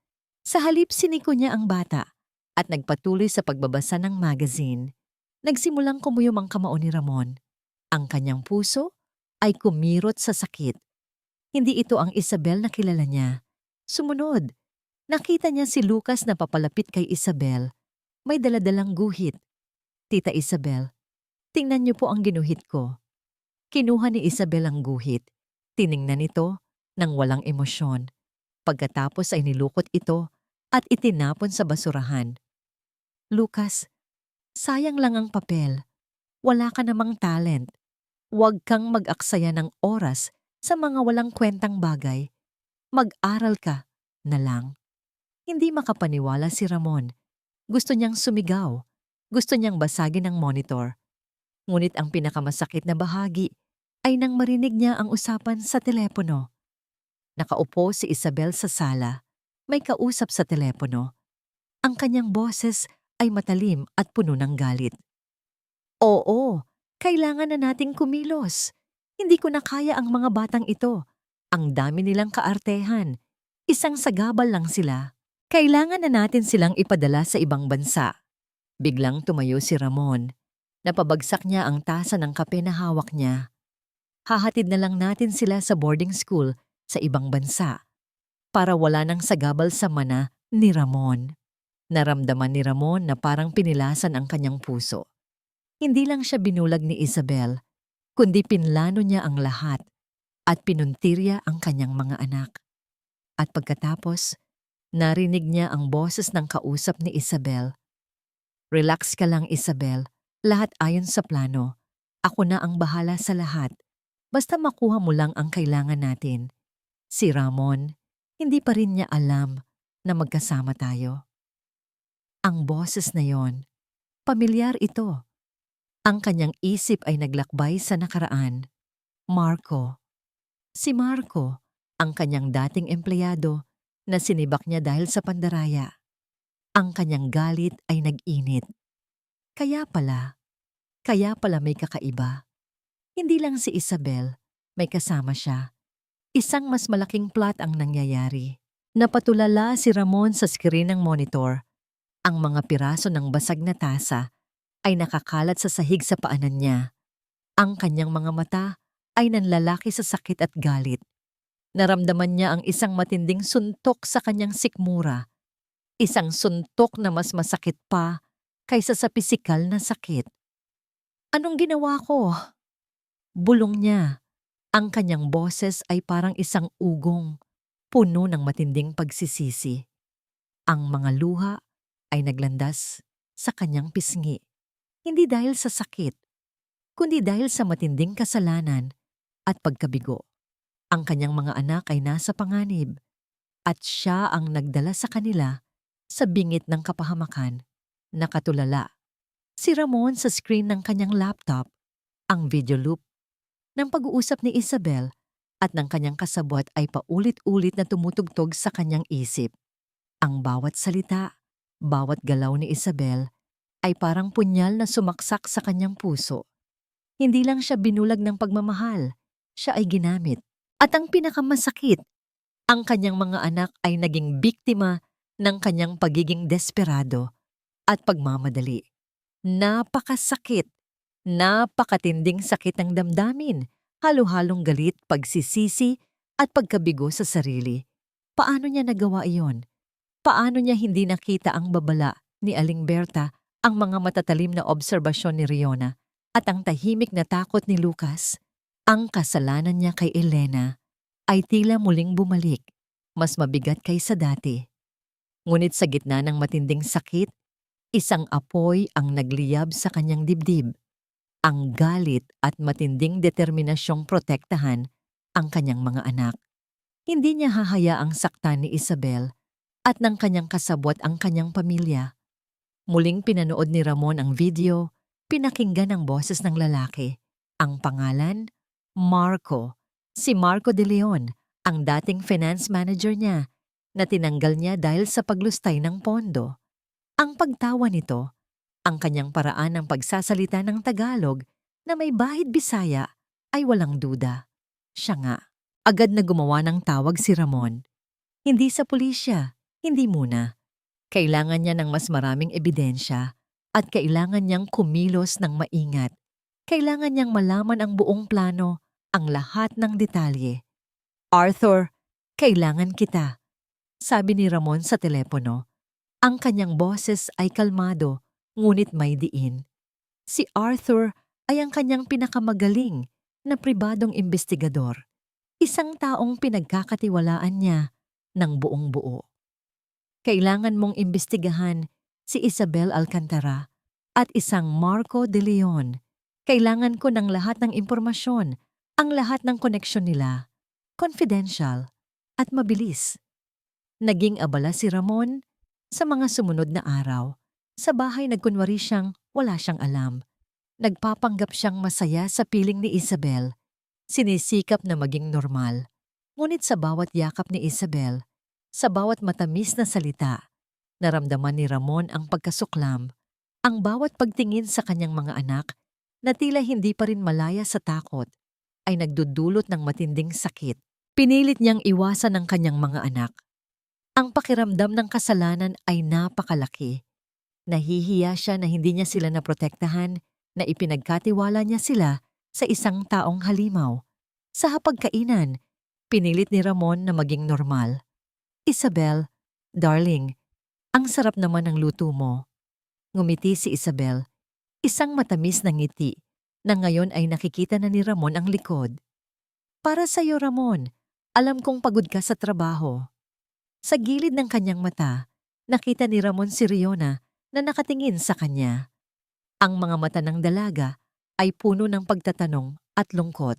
Sa halip siniko niya ang bata at nagpatuloy sa pagbabasa ng magazine. Nagsimulang kumuyom ang kamao ni Ramon. Ang kanyang puso ay kumirot sa sakit. Hindi ito ang Isabel na kilala niya. Sumunod, nakita niya si Lucas na papalapit kay Isabel. May daladalang guhit. Tita Isabel, tingnan niyo po ang ginuhit ko. Kinuha ni Isabel ang guhit. Tiningnan ito nang walang emosyon. Pagkatapos ay nilukot ito at itinapon sa basurahan. Lucas, sayang lang ang papel. Wala ka namang talent. Huwag kang mag-aksaya ng oras sa mga walang kwentang bagay. Mag-aral ka na lang. Hindi makapaniwala si Ramon. Gusto niyang sumigaw. Gusto niyang basagin ang monitor. Ngunit ang pinakamasakit na bahagi ay nang marinig niya ang usapan sa telepono. Nakaupo si Isabel sa sala. May kausap sa telepono. Ang kanyang boses ay matalim at puno ng galit. Oo, kailangan na nating kumilos. Hindi ko na kaya ang mga batang ito. Ang dami nilang kaartehan. Isang sagabal lang sila. Kailangan na natin silang ipadala sa ibang bansa. Biglang tumayo si Ramon. Napabagsak niya ang tasa ng kape na hawak niya. Hahatid na lang natin sila sa boarding school sa ibang bansa para wala nang sagabal sa mana ni Ramon. Naramdaman ni Ramon na parang pinilasan ang kanyang puso. Hindi lang siya binulag ni Isabel, kundi pinlano niya ang lahat at pinuntirya ang kanyang mga anak. At pagkatapos, narinig niya ang boses ng kausap ni Isabel. Relax ka lang, Isabel. Lahat ayon sa plano. Ako na ang bahala sa lahat. Basta makuha mo lang ang kailangan natin. Si Ramon, hindi pa rin niya alam na magkasama tayo. Ang boses na yon, pamilyar ito. Ang kanyang isip ay naglakbay sa nakaraan. Marco. Si Marco, ang kanyang dating empleyado na sinibak niya dahil sa pandaraya. Ang kanyang galit ay nag-init. Kaya pala may kakaiba. Hindi lang si Isabel, may kasama siya. Isang mas malaking plot ang nangyayari. Napatulala si Ramon sa screen ng monitor. Ang mga piraso ng basag na tasa ay nakakalat sa sahig sa paanan niya. Ang kanyang mga mata ay nanlalaki sa sakit at galit. Naramdaman niya ang isang matinding suntok sa kanyang sikmura. Isang suntok na mas masakit pa kaysa sa pisikal na sakit. Anong ginawa ko? Bulong niya. Ang kanyang boses ay parang isang ugong, puno ng matinding pagsisisi. Ang mga luha ay naglandas sa kanyang pisngi. Hindi dahil sa sakit, kundi dahil sa matinding kasalanan at pagkabigo. Ang kanyang mga anak ay nasa panganib at siya ang nagdala sa kanila sa bingit ng kapahamakan. Nakatulala si Ramon sa screen ng kanyang laptop, ang video loop ng pag-uusap ni Isabel at ng kanyang kasabwat ay paulit-ulit na tumutugtog sa kanyang isip. Ang bawat salita, bawat galaw ni Isabel ay parang punyal na sumaksak sa kanyang puso. Hindi lang siya binulag ng pagmamahal, siya ay ginamit. At ang pinakamasakit, ang kanyang mga anak ay naging biktima ng kanyang pagiging desperado at pagmamadali. Napakasakit, napakatinding sakit ng damdamin, halo-halong galit, pagsisisi at pagkabigo sa sarili. Paano niya nagawa iyon? Paano niya hindi nakita ang babala ni Aling Berta, ang mga matatalim na obserbasyon ni Riona at ang tahimik na takot ni Lucas? Ang kasalanan niya kay Elena ay tila muling bumalik, mas mabigat kaysa dati. Ngunit sa gitna ng matinding sakit, isang apoy ang nagliyab sa kanyang dibdib. Ang galit at matinding determinasyong protektahan ang kanyang mga anak. Hindi niya hahayaang saktan ni Isabel at ng kanyang kasabwat ang kanyang pamilya. Muling pinanood ni Ramon ang video, pinakinggan ang boses ng lalaki. Ang pangalan? Marco. Si Marco de Leon, ang dating finance manager niya, na tinanggal niya dahil sa paglustay ng pondo. Ang pagtawa nito, ang kanyang paraan ng pagsasalita ng Tagalog na may bahid Bisaya ay walang duda. Siya nga, agad na gumawa ng tawag si Ramon. Hindi sa pulisya, hindi muna. Kailangan niya ng mas maraming ebidensya at kailangan niyang kumilos ng maingat. Kailangan niyang malaman ang buong plano, ang lahat ng detalye. Arthur, kailangan kita, sabi ni Ramon sa telepono. Ang kanyang boses ay kalmado, ngunit may diin. Si Arthur ay ang kanyang pinakamagaling na pribadong investigador. Isang taong pinagkakatiwalaan niya ng buong buo. Kailangan mong imbestigahan si Isabel Alcantara at isang Marco de Leon. Kailangan ko ng lahat ng impormasyon, ang lahat ng koneksyon nila, confidential at mabilis. Naging abala si Ramon sa mga sumunod na araw. Sa bahay nagkunwari siyang wala siyang alam. Nagpapanggap siyang masaya sa piling ni Isabel. Sinisikap na maging normal. Ngunit sa bawat yakap ni Isabel, sa bawat matamis na salita, naramdaman ni Ramon ang pagkasuklam, ang bawat pagtingin sa kanyang mga anak na tila hindi pa rin malaya sa takot ay nagdudulot ng matinding sakit. Pinilit niyang iwasan ang kanyang mga anak. Ang pakiramdam ng kasalanan ay napakalaki. Nahihiya siya na hindi niya sila naprotektahan, na ipinagkatiwala niya sila sa isang taong halimaw. Sa hapagkainan, pinilit ni Ramon na maging normal. Isabel, darling, ang sarap naman ng luto mo. Ngumiti si Isabel, isang matamis na ngiti na ngayon ay nakikita na ni Ramon ang likod. Para sa'yo, Ramon, alam kong pagod ka sa trabaho. Sa gilid ng kanyang mata, nakita ni Ramon si Riona na nakatingin sa kanya. Ang mga mata ng dalaga ay puno ng pagtatanong at lungkot.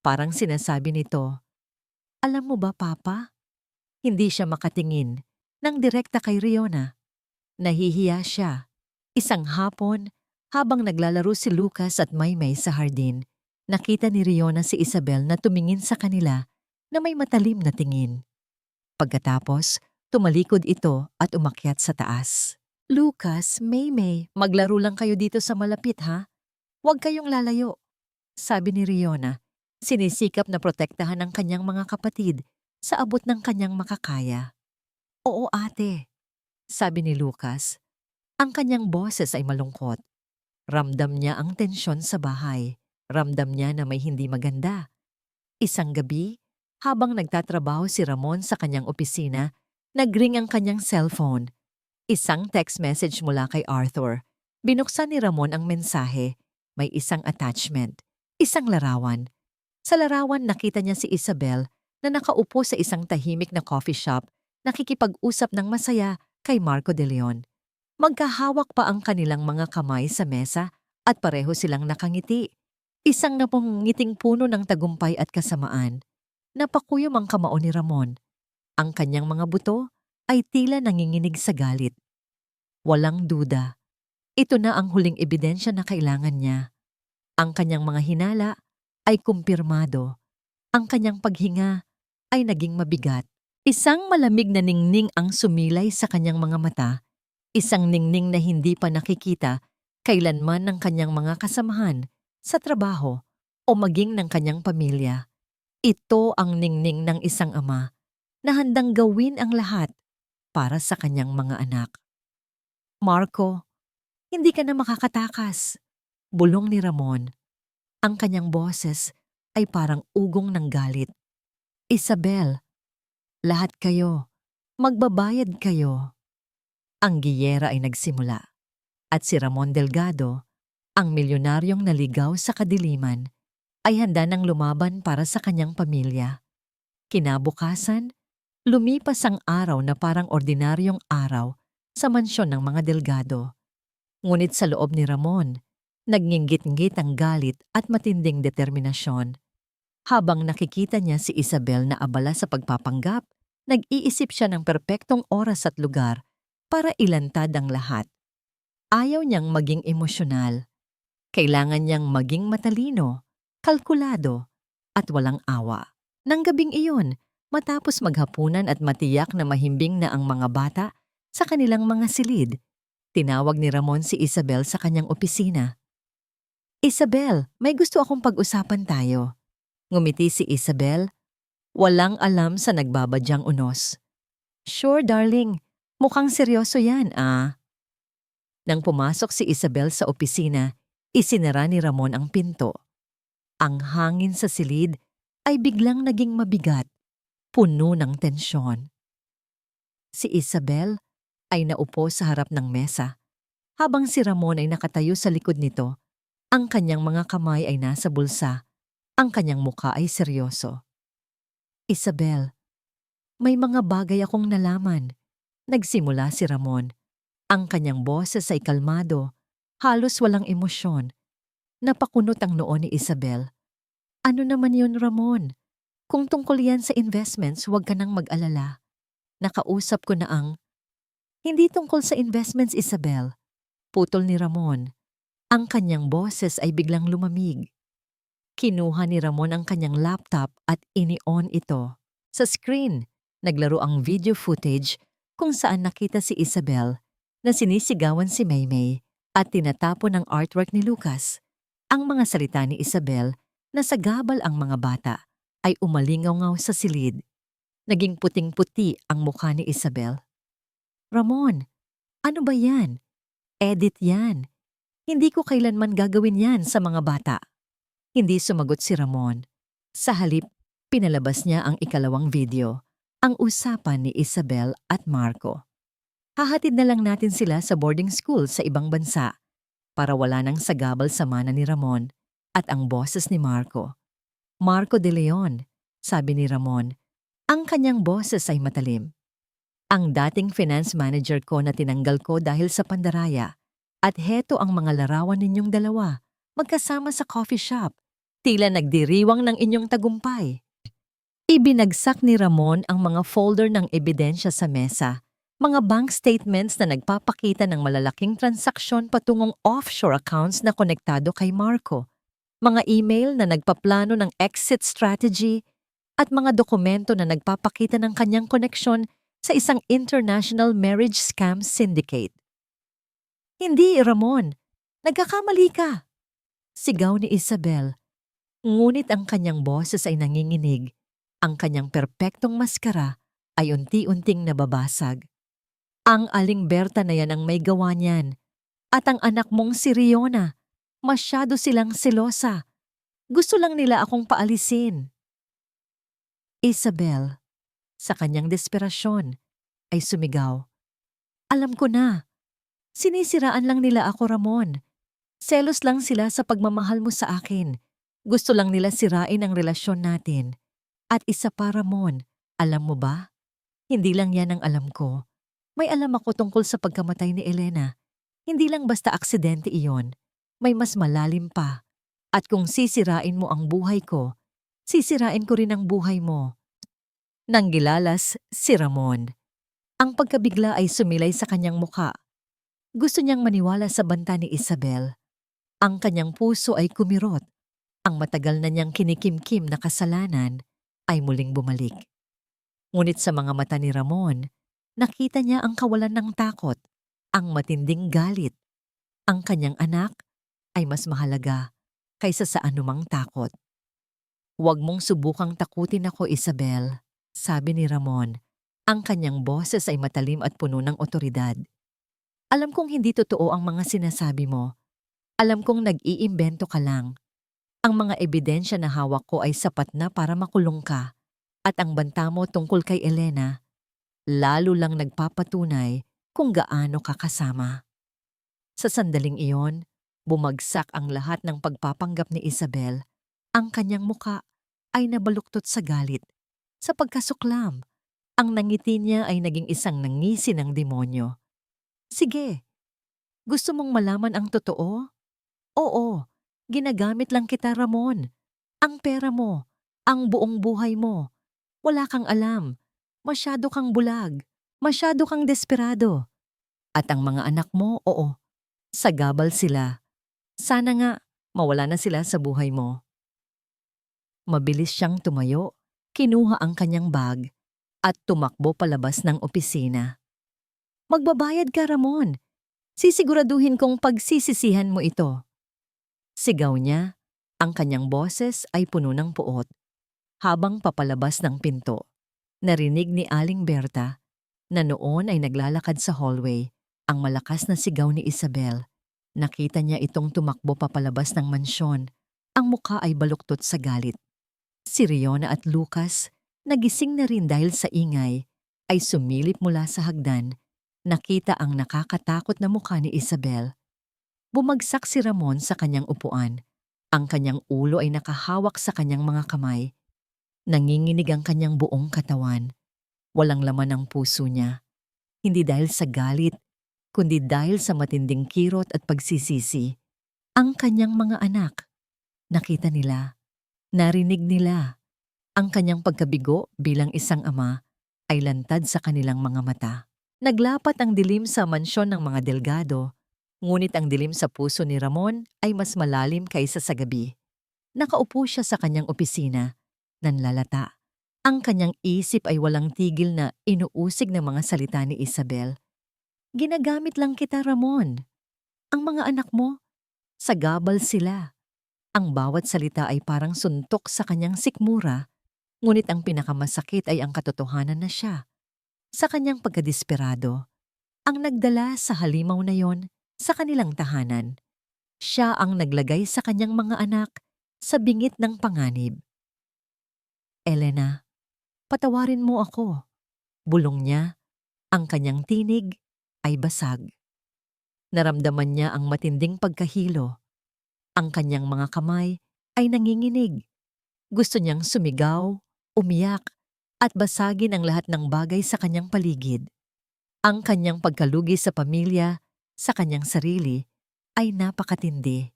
Parang sinasabi nito, "Alam mo ba, Papa?" Hindi siya makatingin ng direkta kay Riona. Nahihiya siya. Isang hapon, habang naglalaro si Lucas at Maymay sa hardin, nakita ni Riona si Isabel na tumingin sa kanila na may matalim na tingin. Pagkatapos, tumalikod ito at umakyat sa taas. "Lucas, Maymay, maglaro lang kayo dito sa malapit ha? Huwag kayong lalayo," sabi ni Riona. Sinisikap na protektahan ang kanyang mga kapatid sa abot ng kanyang makakaya. "Oo ate," sabi ni Lucas. Ang kanyang boses ay malungkot. Ramdam niya ang tensyon sa bahay. Ramdam niya na may hindi maganda. Isang gabi, habang nagtatrabaho si Ramon sa kanyang opisina, nagring ang kanyang cellphone. Isang text message mula kay Arthur. Binuksan ni Ramon ang mensahe. May isang attachment, isang larawan. Sa larawan nakita niya si Isabel na nakaupo sa isang tahimik na coffee shop, nakikipag-usap ng masaya kay Marco de Leon. Magkahawak pa ang kanilang mga kamay sa mesa at pareho silang nakangiti. Isang napungiting puno ng tagumpay at kasamaan. Napakuyom ang kamao ni Ramon. Ang kanyang mga buto ay tila nanginginig sa galit. Walang duda. Ito na ang huling ebidensya na kailangan niya. Ang kanyang mga hinala ay kumpirmado. Ang kanyang paghinga ay naging mabigat. Isang malamig na ningning ang sumilay sa kanyang mga mata. Isang ningning na hindi pa nakikita kailanman ng kanyang mga kasamahan sa trabaho o maging ng kanyang pamilya. Ito ang ningning ng isang ama na handang gawin ang lahat para sa kanyang mga anak. "Marco, hindi ka na makakatakas," bulong ni Ramon. Ang kanyang boses ay parang ugong ng galit. "Isabel, lahat kayo, magbabayad kayo." Ang giyera ay nagsimula at si Ramon Delgado, ang milyonaryong naligaw sa kadiliman, ay handa nang lumaban para sa kanyang pamilya. Kinabukasan, lumipas ang araw na parang ordinaryong araw sa mansyon ng mga Delgado. Ngunit sa loob ni Ramon, nagnginggit-nggit ang galit at matinding determinasyon. Habang nakikita niya si Isabel na abala sa pagpapanggap, nag-iisip siya ng perpektong oras at lugar para ilantad ang lahat. Ayaw niyang maging emosyonal. Kailangan niyang maging matalino. kalkulado, at walang awa. Nang gabing iyon, matapos maghapunan at matiyak na mahimbing na ang mga bata sa kanilang mga silid, tinawag ni Ramon si Isabel sa kanyang opisina. "Isabel, may gusto akong pag-usapan tayo." Ngumiti si Isabel, walang alam sa nagbabadyang unos. "Sure, darling. Mukhang seryoso yan, ah." Nang pumasok si Isabel sa opisina, isinara ni Ramon ang pinto. Ang hangin sa silid ay biglang naging mabigat, puno ng tensyon. Si Isabel ay naupo sa harap ng mesa, habang si Ramon ay nakatayo sa likod nito. Ang kanyang mga kamay ay nasa bulsa, ang kanyang mukha ay seryoso. "Isabel, may mga bagay akong nalaman." Nagsimula si Ramon. Ang kanyang boses ay kalmado, halos walang emosyon. Napakunot ang noo ni Isabel. "Ano naman yun, Ramon? Kung tungkol yan sa investments, huwag ka nang mag-alala. Nakausap ko na ang..." "Hindi tungkol sa investments, Isabel." Putol ni Ramon. Ang kanyang boses ay biglang lumamig. Kinuha ni Ramon ang kanyang laptop at ini-on ito. Sa screen, naglaro ang video footage kung saan nakita si Isabel na sinisigawan si Maymay at tinatapon ang artwork ni Lucas. Ang mga salita ni Isabel na sagabal ang mga bata ay umalingaw-ngaw sa silid. Naging puting-puti ang mukha ni Isabel. "Ramon, ano ba yan? Edit yan. Hindi ko kailanman gagawin yan sa mga bata." Hindi sumagot si Ramon. Sa halip, pinalabas niya ang ikalawang video, ang usapan ni Isabel at Marco. "Hahatid na lang natin sila sa boarding school sa ibang bansa para wala nang sagabal sa mana ni Ramon at ang boses ni Marco. Marco de Leon," sabi ni Ramon. Ang kanyang boses ay matalim. "Ang dating finance manager ko na tinanggal ko dahil sa pandaraya. At heto ang mga larawan ninyong dalawa, magkasama sa coffee shop. Tila nagdiriwang ng inyong tagumpay." Ibinagsak ni Ramon ang mga folder ng ebidensya sa mesa. Mga bank statements na nagpapakita ng malalaking transaksyon patungong offshore accounts na konektado kay Marco. Mga email na nagpaplano ng exit strategy at mga dokumento na nagpapakita ng kanyang koneksyon sa isang international marriage scam syndicate. "Hindi, Ramon. Nagkakamali ka," sigaw ni Isabel. Ngunit ang kanyang boses ay nanginginig. Ang kanyang perpektong maskara ay unti-unting nababasag. "Ang Aling Berta na yan ang may gawa niyan. At ang anak mong si Riona. Masyado silang selosa. Gusto lang nila akong paalisin." Isabel, sa kanyang desperasyon, ay sumigaw. "Alam ko na. Sinisiraan lang nila ako, Ramon. Selos lang sila sa pagmamahal mo sa akin. Gusto lang nila sirain ang relasyon natin. At isa pa, Ramon, alam mo ba? Hindi lang yan ang alam ko. May alam ako tungkol sa pagkamatay ni Elena. Hindi lang basta aksidente iyon. May mas malalim pa. At kung sisirain mo ang buhay ko, sisirain ko rin ang buhay mo." Nanggilalas si Ramon. Ang pagkabigla ay sumilay sa kanyang muka. Gusto niyang maniwala sa banta ni Isabel. Ang kanyang puso ay kumirot. Ang matagal na niyang kinikimkim na kasalanan ay muling bumalik. Ngunit sa mga mata ni Ramon, nakita niya ang kawalan ng takot, ang matinding galit. Ang kanyang anak ay mas mahalaga kaysa sa anumang takot. "Huwag mong subukang takutin ako, Isabel," sabi ni Ramon. Ang kanyang boses ay matalim at puno ng otoridad. "Alam kong hindi totoo ang mga sinasabi mo. Alam kong nag-iimbento ka lang. Ang mga ebidensya na hawak ko ay sapat na para makulong ka. At ang banta mo tungkol kay Elena, lalo lang nagpapatunay kung gaano ka kasama." Sa sandaling iyon, bumagsak ang lahat ng pagpapanggap ni Isabel. Ang kanyang muka ay nabaluktot sa galit. Sa pagkasuklam, ang nangiti niya ay naging isang nangisi ng demonyo. "Sige, gusto mong malaman ang totoo? Oo, ginagamit lang kita, Ramon. Ang pera mo, ang buong buhay mo. Wala kang alam. Masyado kang bulag. Masyado kang desperado. At ang mga anak mo, oo, sagabal sila. Sana nga mawala na sila sa buhay mo." Mabilis siyang tumayo, kinuha ang kanyang bag, at tumakbo palabas ng opisina. "Magbabayad ka, Ramon. Sisiguraduhin kong pagsisisihan mo ito." Sigaw niya, ang kanyang boses ay puno ng puot. Habang papalabas ng pinto, narinig ni Aling Berta na noon ay naglalakad sa hallway ang malakas na sigaw ni Isabel. Nakita niya itong tumakbo papalabas ng mansyon. Ang mukha ay baluktot sa galit. Si Riona at Lucas, nagising na rin dahil sa ingay, ay sumilip mula sa hagdan. Nakita ang nakakatakot na mukha ni Isabel. Bumagsak si Ramon sa kanyang upuan. Ang kanyang ulo ay nakahawak sa kanyang mga kamay. Nanginginig ang kanyang buong katawan. Walang laman ang puso niya. Hindi dahil sa galit, kundi dahil sa matinding kirot at pagsisisi. Ang kanyang mga anak, nakita nila, narinig nila. Ang kanyang pagkabigo bilang isang ama ay lantad sa kanilang mga mata. Naglapat ang dilim sa mansyon ng mga Delgado, ngunit ang dilim sa puso ni Ramon ay mas malalim kaysa sa gabi. Nakaupo siya sa kanyang opisina, nanlalata. Ang kanyang isip ay walang tigil na inuusig ng mga salita ni Isabel. "Ginagamit lang kita, Ramon. Ang mga anak mo, sagabal sila." Ang bawat salita ay parang suntok sa kanyang sikmura, ngunit ang pinakamasakit ay ang katotohanan na siya, sa kanyang pagkadesperado, ang nagdala sa halimaw na yon sa kanilang tahanan. Siya ang naglagay sa kanyang mga anak sa bingit ng panganib. "Elena, patawarin mo ako." Bulong niya, ang kanyang tinig ay basag. Naramdaman niya ang matinding pagkahilo. Ang kanyang mga kamay ay nanginginig. Gusto niyang sumigaw, umiyak, at basagin ang lahat ng bagay sa kanyang paligid. Ang kanyang pagkalugi sa pamilya, sa kanyang sarili, ay napakatindi.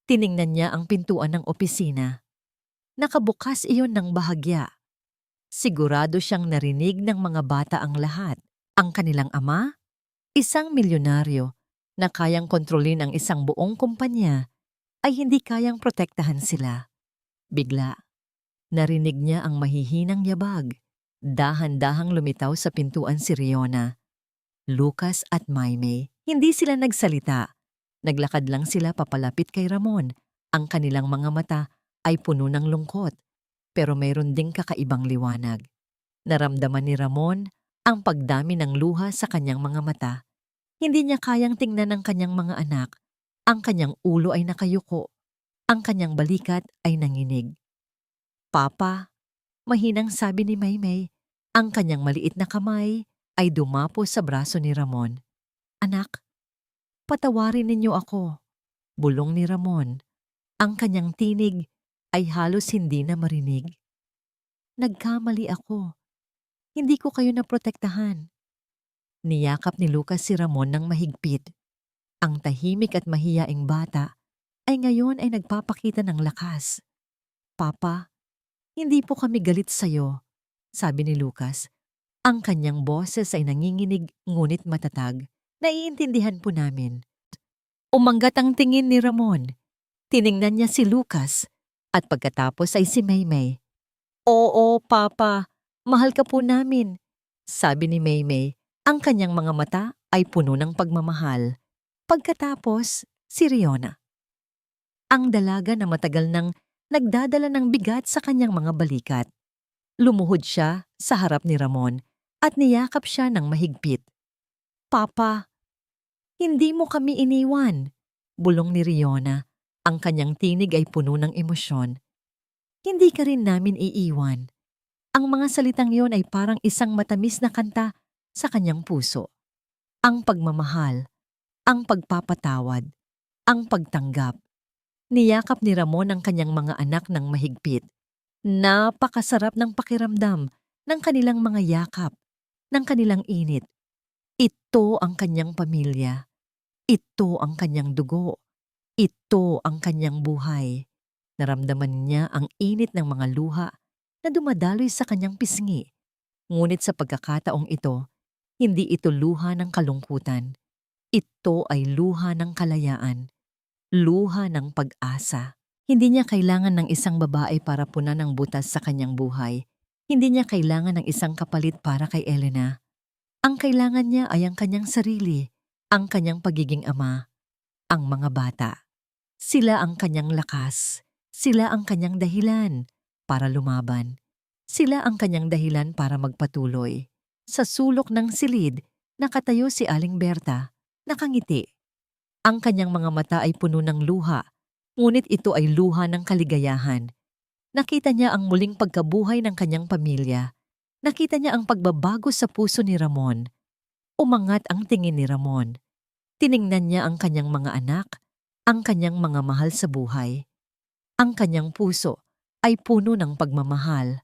Tiningnan niya ang pintuan ng opisina. Nakabukas iyon ng bahagya. Sigurado siyang narinig ng mga bata ang lahat. Ang kanilang ama, isang milyonaryo na kayang kontrolin ang isang buong kumpanya, ay hindi kayang protektahan sila. Bigla, narinig niya ang mahihinang yabag. Dahan-dahang lumitaw sa pintuan si Riona, Lucas at Maymay. Hindi sila nagsalita. Naglakad lang sila papalapit kay Ramon. Ang kanilang mga mata ay puno ng lungkot, pero mayroon ding kakaibang liwanag. Naramdaman ni Ramon ang pagdami ng luha sa kanyang mga mata. Hindi niya kayang tingnan ang kanyang mga anak. Ang kanyang ulo ay nakayuko. Ang kanyang balikat ay nanginig. "Papa," mahinang sabi ni Maymay. Ang kanyang maliit na kamay ay dumapo sa braso ni Ramon. "Anak, patawarin ninyo ako." Bulong ni Ramon. Ang kanyang tinig ay halos hindi na marinig. "Nagkamali ako. Hindi ko kayo naprotektahan." Niyakap ni Lucas si Ramon ng mahigpit. Ang tahimik at mahiyaing bata ay ngayon ay nagpapakita ng lakas. "Papa, hindi po kami galit sa'yo," sabi ni Lucas. Ang kanyang boses ay nanginginig ngunit matatag. "Naiintindihan po namin." Umanggat ang tingin ni Ramon. Tiningnan niya si Lucas at pagkatapos ay si Maymay. "Oo, Papa, mahal ka po namin," sabi ni Maymay. Ang kanyang mga mata ay puno ng pagmamahal. Pagkatapos, si Riona, ang dalaga na matagal nang nagdadala ng bigat sa kanyang mga balikat. Lumuhod siya sa harap ni Ramon at niyakap siya ng mahigpit. "Papa, hindi mo kami iniwan," bulong ni Riona. Ang kanyang tinig ay puno ng emosyon. "Hindi ka rin namin iiwan." Ang mga salitang yon ay parang isang matamis na kanta sa kanyang puso. Ang pagmamahal, ang pagpapatawad, ang pagtanggap. Niyakap ni Ramon ang kanyang mga anak ng mahigpit. Napakasarap ng pakiramdam ng kanilang mga yakap, ng kanilang init. Ito ang kanyang pamilya. Ito ang kanyang dugo. Ito ang kanyang buhay. Naramdaman niya ang init ng mga luha na dumadaloy sa kanyang pisngi. Ngunit sa pagkakataong ito, hindi ito luha ng kalungkutan. Ito ay luha ng kalayaan. Luha ng pag-asa. Hindi niya kailangan ng isang babae para punan ng butas sa kanyang buhay. Hindi niya kailangan ng isang kapalit para kay Elena. Ang kailangan niya ay ang kanyang sarili, ang kanyang pagiging ama, ang mga bata. Sila ang kanyang lakas. Sila ang kanyang dahilan para lumaban. Sila ang kanyang dahilan para magpatuloy. Sa sulok ng silid, nakatayo si Aling Berta, nakangiti. Ang kanyang mga mata ay puno ng luha, ngunit ito ay luha ng kaligayahan. Nakita niya ang muling pagkabuhay ng kanyang pamilya. Nakita niya ang pagbabago sa puso ni Ramon. Umangat ang tingin ni Ramon. Tiningnan niya ang kanyang mga anak, ang kanyang mga mahal sa buhay. Ang kanyang puso ay puno ng pagmamahal.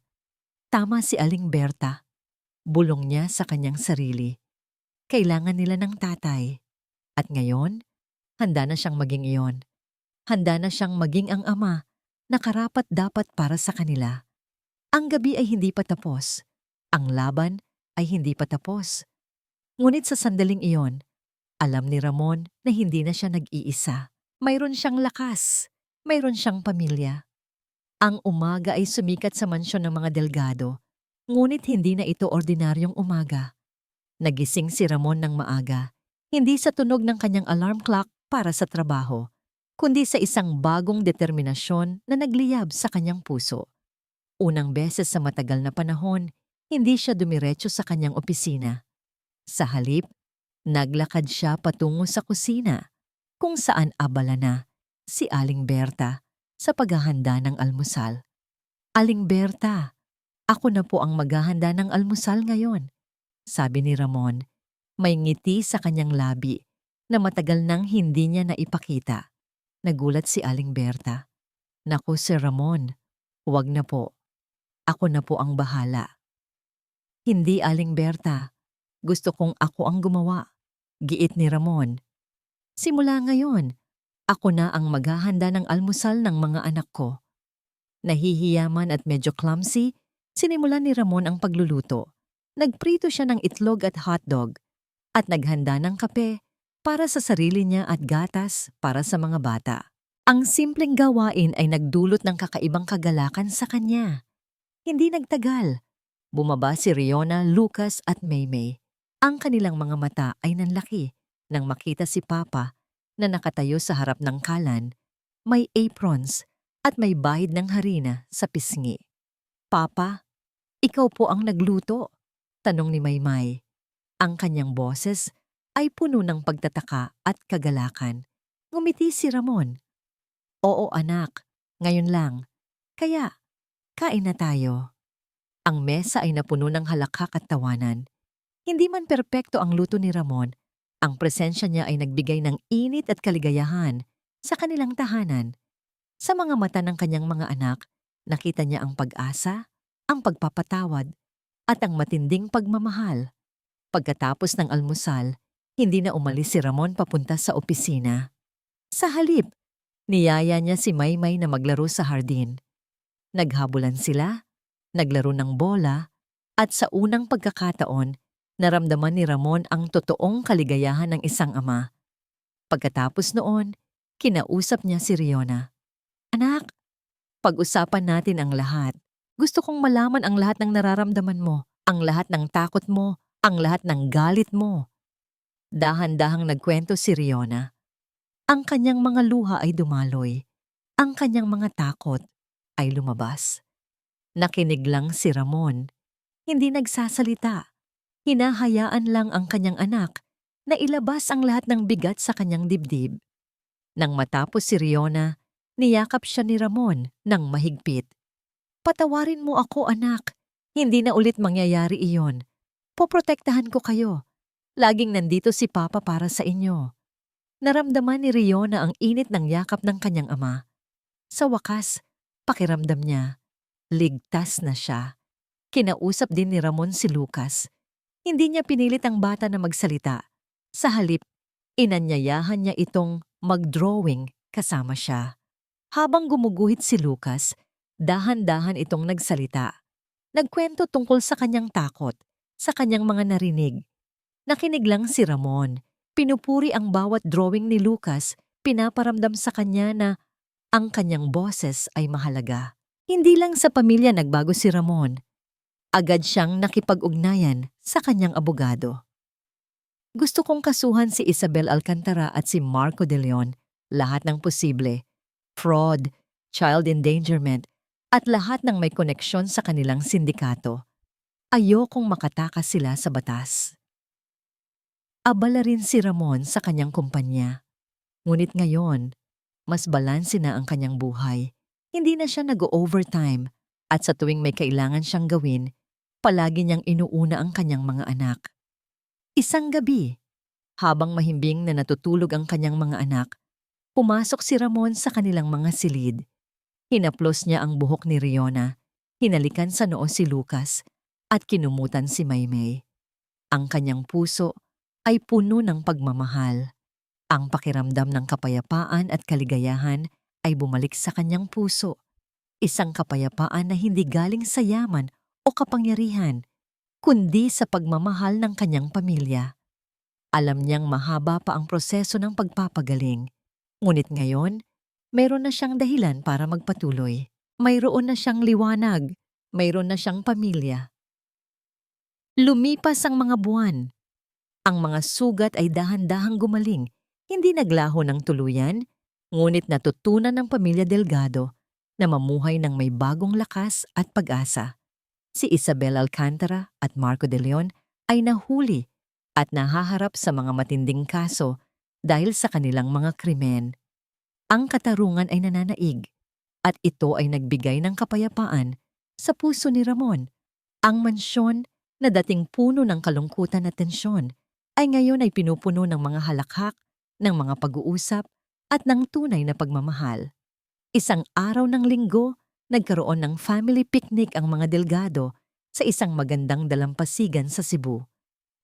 Tama si Aling Berta. Bulong niya sa kanyang sarili. Kailangan nila ng tatay. At ngayon, handa na siyang maging iyon. Handa na siyang maging ang ama na karapat-dapat para sa kanila. Ang gabi ay hindi pa tapos. Ang laban ay hindi pa tapos. Ngunit sa sandaling iyon, alam ni Ramon na hindi na siya nag-iisa. Mayroon siyang lakas. Mayroon siyang pamilya. Ang umaga ay sumikat sa mansyon ng mga Delgado, ngunit hindi na ito ordinaryong umaga. Nagising si Ramon ng maaga, hindi sa tunog ng kanyang alarm clock para sa trabaho, kundi sa isang bagong determinasyon na nagliyab sa kanyang puso. Unang beses sa matagal na panahon, hindi siya dumiretso sa kanyang opisina. Sa halip, naglakad siya patungo sa kusina, kung saan abala na si Aling Berta sa paghahanda ng almusal. Aling Berta, ako na po ang maghahanda ng almusal ngayon, sabi ni Ramon. May ngiti sa kanyang labi na matagal nang hindi niya naipakita. Nagulat si Aling Berta. Naku, Sir Ramon, huwag na po. Ako na po ang bahala. Hindi, Aling Berta. Gusto kong ako ang gumawa. Giit ni Ramon. Simula ngayon, ako na ang maghahanda ng almusal ng mga anak ko. Nahihiyaman at medyo clumsy, sinimulan ni Ramon ang pagluluto. Nagprito siya ng itlog at hotdog at naghanda ng kape para sa sarili niya at gatas para sa mga bata. Ang simpleng gawain ay nagdulot ng kakaibang kagalakan sa kanya. Hindi nagtagal. Bumaba si Riona, Lucas at Maymay. Ang kanilang mga mata ay nanlaki nang makita si Papa na nakatayo sa harap ng kalan, may aprons at may bahid ng harina sa pisngi. Papa, ikaw po ang nagluto, tanong ni Maymay. Ang kanyang boses ay puno ng pagtataka at kagalakan. Ngumiti si Ramon. Oo anak, ngayon lang. Kaya, kain na tayo. Ang mesa ay napuno ng halakhak at tawanan. Hindi man perpekto ang luto ni Ramon, ang presensya niya ay nagbigay ng init at kaligayahan sa kanilang tahanan. Sa mga mata ng kanyang mga anak, nakita niya ang pag-asa, ang pagpapatawad, at ang matinding pagmamahal. Pagkatapos ng almusal, hindi na umalis si Ramon papunta sa opisina. Sa halip, niyaya niya si Maymay na maglaro sa hardin. Naghabulan sila, naglaro ng bola, at sa unang pagkakataon, naramdaman ni Ramon ang totoong kaligayahan ng isang ama. Pagkatapos noon, kinausap niya si Riona. Anak, pag-usapan natin ang lahat. Gusto kong malaman ang lahat ng nararamdaman mo, ang lahat ng takot mo, ang lahat ng galit mo. Dahan-dahang nagkwento si Riona. Ang kanyang mga luha ay dumaloy. Ang kanyang mga takot ay lumabas. Nakinig lang si Ramon. Hindi nagsasalita. Hinahayaan lang ang kanyang anak na ilabas ang lahat ng bigat sa kanyang dibdib. Nang matapos si Riona, niyakap siya ni Ramon ng mahigpit. Patawarin mo ako anak, hindi na ulit mangyayari iyon. Poprotektahan ko kayo. Laging nandito si Papa para sa inyo. Naramdaman ni Riona ang init ng yakap ng kanyang ama. Sa wakas, pakiramdam niya, ligtas na siya. Kinausap din ni Ramon si Lucas. Hindi niya pinilit ang bata na magsalita. Sa halip, inanyayahan niya itong mag-drawing kasama siya. Habang gumuguhit si Lucas, dahan-dahan itong nagsalita. Nagkwento tungkol sa kanyang takot, sa kanyang mga narinig. Nakinig lang si Ramon. Pinupuri ang bawat drawing ni Lucas, pinaparamdam sa kanya na Ang kanyang boses ay mahalaga. Hindi lang sa pamilya nagbago si Ramon. Agad siyang nakipag-ugnayan sa kanyang abogado. Gusto kong kasuhan si Isabel Alcantara at si Marco de Leon, lahat ng posible. Fraud, child endangerment, at lahat ng may koneksyon sa kanilang sindikato. Ayokong makatakas sila sa batas. Abala rin si Ramon sa kanyang kumpanya. Ngunit ngayon, mas balanse na ang kanyang buhay. Hindi na siya nag-overtime at sa tuwing may kailangan siyang gawin, palagi niyang inuuna ang kanyang mga anak. Isang gabi, habang mahimbing na natutulog ang kanyang mga anak, pumasok si Ramon sa kanilang mga silid. Hinaplos niya ang buhok ni Riona, hinalikan sa noo si Lucas, at kinumutan si Maymay. Ang kanyang puso ay puno ng pagmamahal. Ang pakiramdam ng kapayapaan at kaligayahan ay bumalik sa kanyang puso. Isang kapayapaan na hindi galing sa yaman o kapangyarihan, kundi sa pagmamahal ng kanyang pamilya. Alam niyang mahaba pa ang proseso ng pagpapagaling. Ngunit ngayon, mayroon na siyang dahilan para magpatuloy. Mayroon na siyang liwanag. Mayroon na siyang pamilya. Lumipas ang mga buwan. Ang mga sugat ay dahan-dahang gumaling. Hindi naglaho ng tuluyan, ngunit natutunan ng pamilya Delgado na mamuhay ng may bagong lakas at pag-asa. Si Isabel Alcantara at Marco de Leon ay nahuli at nahaharap sa mga matinding kaso dahil sa kanilang mga krimen. Ang katarungan ay nananaig at ito ay nagbigay ng kapayapaan sa puso ni Ramon. Ang mansyon na dating puno ng kalungkutan at tensyon ay ngayon ay pinupuno ng mga halakhak, ng mga pag-uusap at ng tunay na pagmamahal. Isang araw ng linggo, nagkaroon ng family picnic ang mga Delgado sa isang magandang dalampasigan sa Cebu.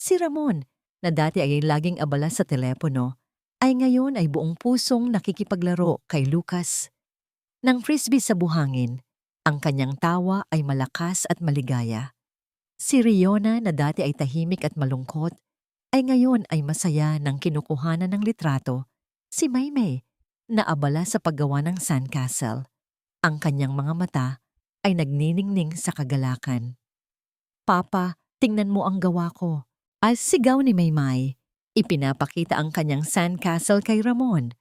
Si Ramon, na dati ay laging abala sa telepono, ay ngayon ay buong pusong nakikipaglaro kay Lucas. Nang frisbee sa buhangin, ang kanyang tawa ay malakas at maligaya. Si Riona, na dati ay tahimik at malungkot, ay ngayon ay masaya ng kinukuhanan ng litrato. Si Maymay, na abala sa paggawa ng sandcastle. Ang kanyang mga mata ay nagniningning sa kagalakan. Papa, tingnan mo ang gawa ko. As sigaw ni Maymay, ipinapakita ang kanyang sandcastle kay Ramon.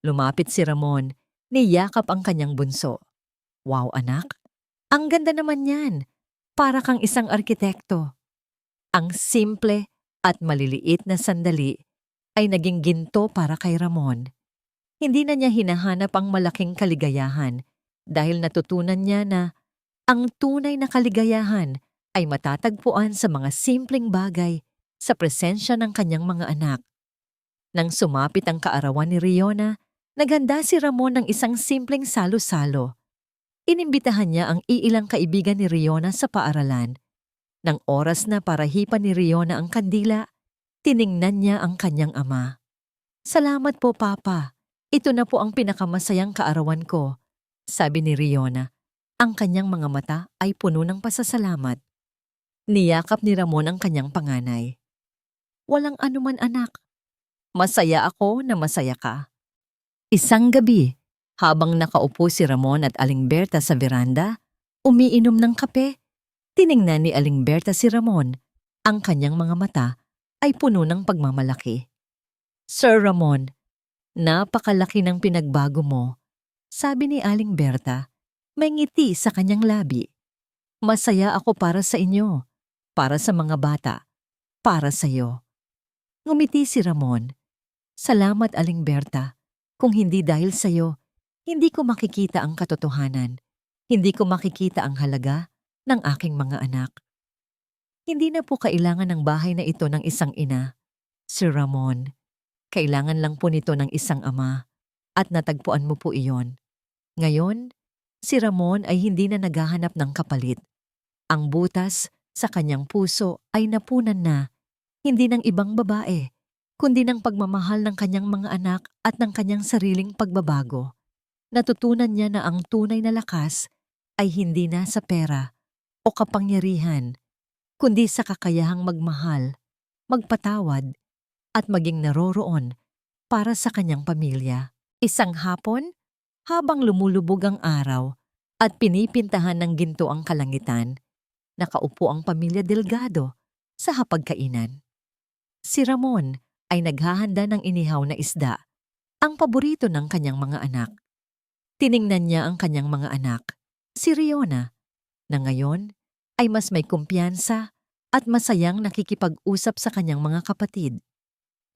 Lumapit si Ramon, niyakap ang kanyang bunso. Wow anak, ang ganda naman yan. Para kang isang arkitekto. Ang simple at maliliit na sandali ay naging ginto para kay Ramon. Hindi na niya hinahanap ang malaking kaligayahan dahil natutunan niya na ang tunay na kaligayahan ay matatagpuan sa mga simpleng bagay sa presensya ng kanyang mga anak. Nang sumapit ang kaarawan ni Riona, naghanda si Ramon ng isang simpleng salo-salo. Inimbitahan niya ang iilang kaibigan ni Riona sa paaralan. Nang oras na para hipan ni Riona ang kandila, tiningnan niya ang kanyang ama. Salamat po, Papa. Ito na po ang pinakamasayang kaarawan ko, sabi ni Riona. Ang kanyang mga mata ay puno ng pasasalamat. Niyakap ni Ramon ang kanyang panganay. Walang anuman anak. Masaya ako na masaya ka. Isang gabi, habang nakaupo si Ramon at Aling Berta sa veranda, umiinom ng kape, tiningnan ni Aling Berta si Ramon. Ang kanyang mga mata ay puno ng pagmamalaki. Sir Ramon, napakalaki ng pinagbago mo, sabi ni Aling Berta, may ngiti sa kanyang labi. Masaya ako para sa inyo, para sa mga bata, para sa iyo. Ngumiti si Ramon. Salamat Aling Berta, kung hindi dahil sa iyo, hindi ko makikita ang katotohanan. Hindi ko makikita ang halaga ng aking mga anak. Hindi na po kailangan ng bahay na ito ng isang ina, Sir Ramon. Kailangan lang po nito ng isang ama at natagpuan mo po iyon. Ngayon, si Ramon ay hindi na naghahanap ng kapalit. Ang butas sa kanyang puso ay napunan na, hindi ng ibang babae, kundi ng pagmamahal ng kanyang mga anak at ng kanyang sariling pagbabago. Natutunan niya na ang tunay na lakas ay hindi na sa pera o kapangyarihan, kundi sa kakayahang magmahal, magpatawad, at maging naroroon para sa kanyang pamilya. Isang hapon, Habang lumulubog ang araw at pinipintahan ng ginto ang kalangitan, nakaupo ang pamilya Delgado sa hapagkainan. Si Ramon ay naghahanda ng inihaw na isda, ang paborito ng kanyang mga anak. Tiningnan niya ang kanyang mga anak, si Riona, na ngayon ay mas may kumpiyansa at masayang nakikipag-usap sa kanyang mga kapatid.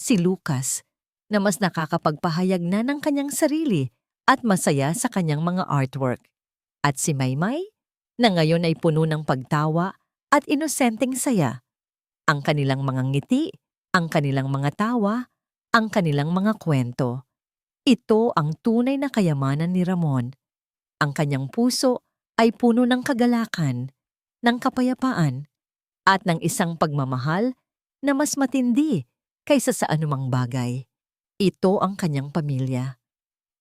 Si Lucas, na mas nakakapagpahayag na ng kanyang sarili at masaya sa kanyang mga artwork. At si Maymay, na ngayon ay puno ng pagtawa at inosenteng saya. Ang kanilang mga ngiti, ang kanilang mga tawa, ang kanilang mga kwento. Ito ang tunay na kayamanan ni Ramon. Ang kanyang puso ay puno ng kagalakan, ng kapayapaan, at ng isang pagmamahal na mas matindi kaysa sa anumang bagay. Ito ang kanyang pamilya.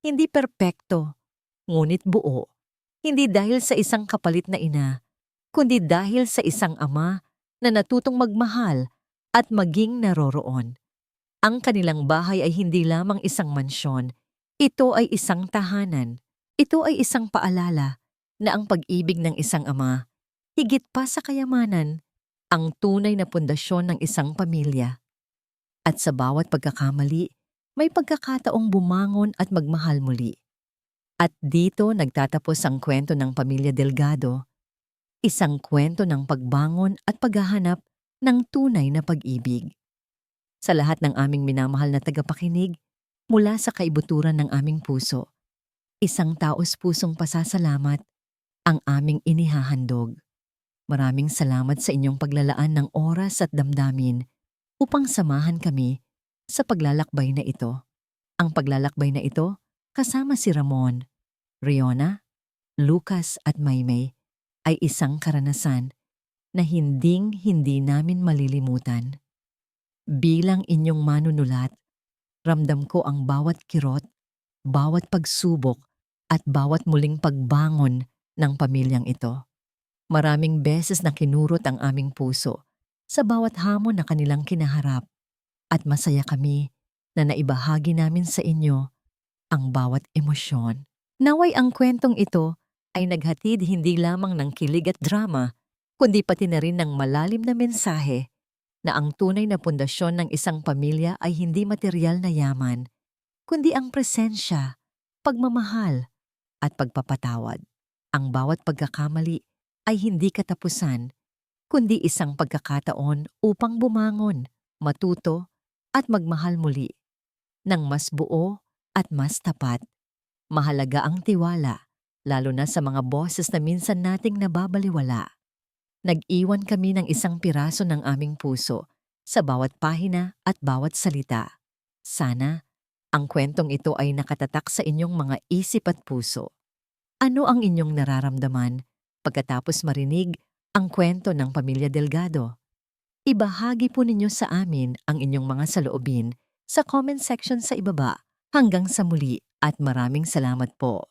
Hindi perpekto, ngunit buo. Hindi dahil sa isang kapalit na ina, kundi dahil sa isang ama na natutong magmahal at maging naroroon. Ang kanilang bahay ay hindi lamang isang mansyon. Ito ay isang tahanan. Ito ay isang paalala na ang pag-ibig ng isang ama, higit pa sa kayamanan, ang tunay na pundasyon ng isang pamilya. At sa bawat pagkakamali, may pagkakataong bumangon at magmahal muli. At dito nagtatapos ang kwento ng pamilya Delgado, isang kwento ng pagbangon at paghahanap ng tunay na pag-ibig. Sa lahat ng aming minamahal na tagapakinig, mula sa kaibuturan ng aming puso, isang taos-pusong pasasalamat ang aming inihahandog. Maraming salamat sa inyong paglalaan ng oras at damdamin upang samahan kami sa paglalakbay na ito. Ang paglalakbay na ito kasama si Ramon, Riona, Lucas at Maymay ay isang karanasan na hinding-hindi namin malilimutan. Bilang inyong manunulat, ramdam ko ang bawat kirot, bawat pagsubok at bawat muling pagbangon ng pamilyang ito. Maraming beses na kinurot ang aming puso sa bawat hamon na kanilang kinaharap at masaya kami na naibahagi namin sa inyo ang bawat emosyon. Naway ang kwentong ito ay naghatid hindi lamang ng kilig at drama, kundi pati na rin ng malalim na mensahe na ang tunay na pundasyon ng isang pamilya ay hindi material na yaman, kundi ang presensya, pagmamahal, at pagpapatawad. Ang bawat pagkakamali ay hindi katapusan, kundi isang pagkakataon upang bumangon, matuto, at magmahal muli. Nang mas buo at mas tapat, mahalaga ang tiwala, lalo na sa mga boses na minsan nating nababaliwala. Nag-iwan kami ng isang piraso ng aming puso sa bawat pahina at bawat salita. Sana, ang kwentong ito ay nakatatak sa inyong mga isip at puso. Ano ang inyong nararamdaman pagkatapos marinig ang kwento ng pamilya Delgado? Ibahagi po ninyo sa amin ang inyong mga saloobin sa comment section sa ibaba. Hanggang sa muli at maraming salamat po.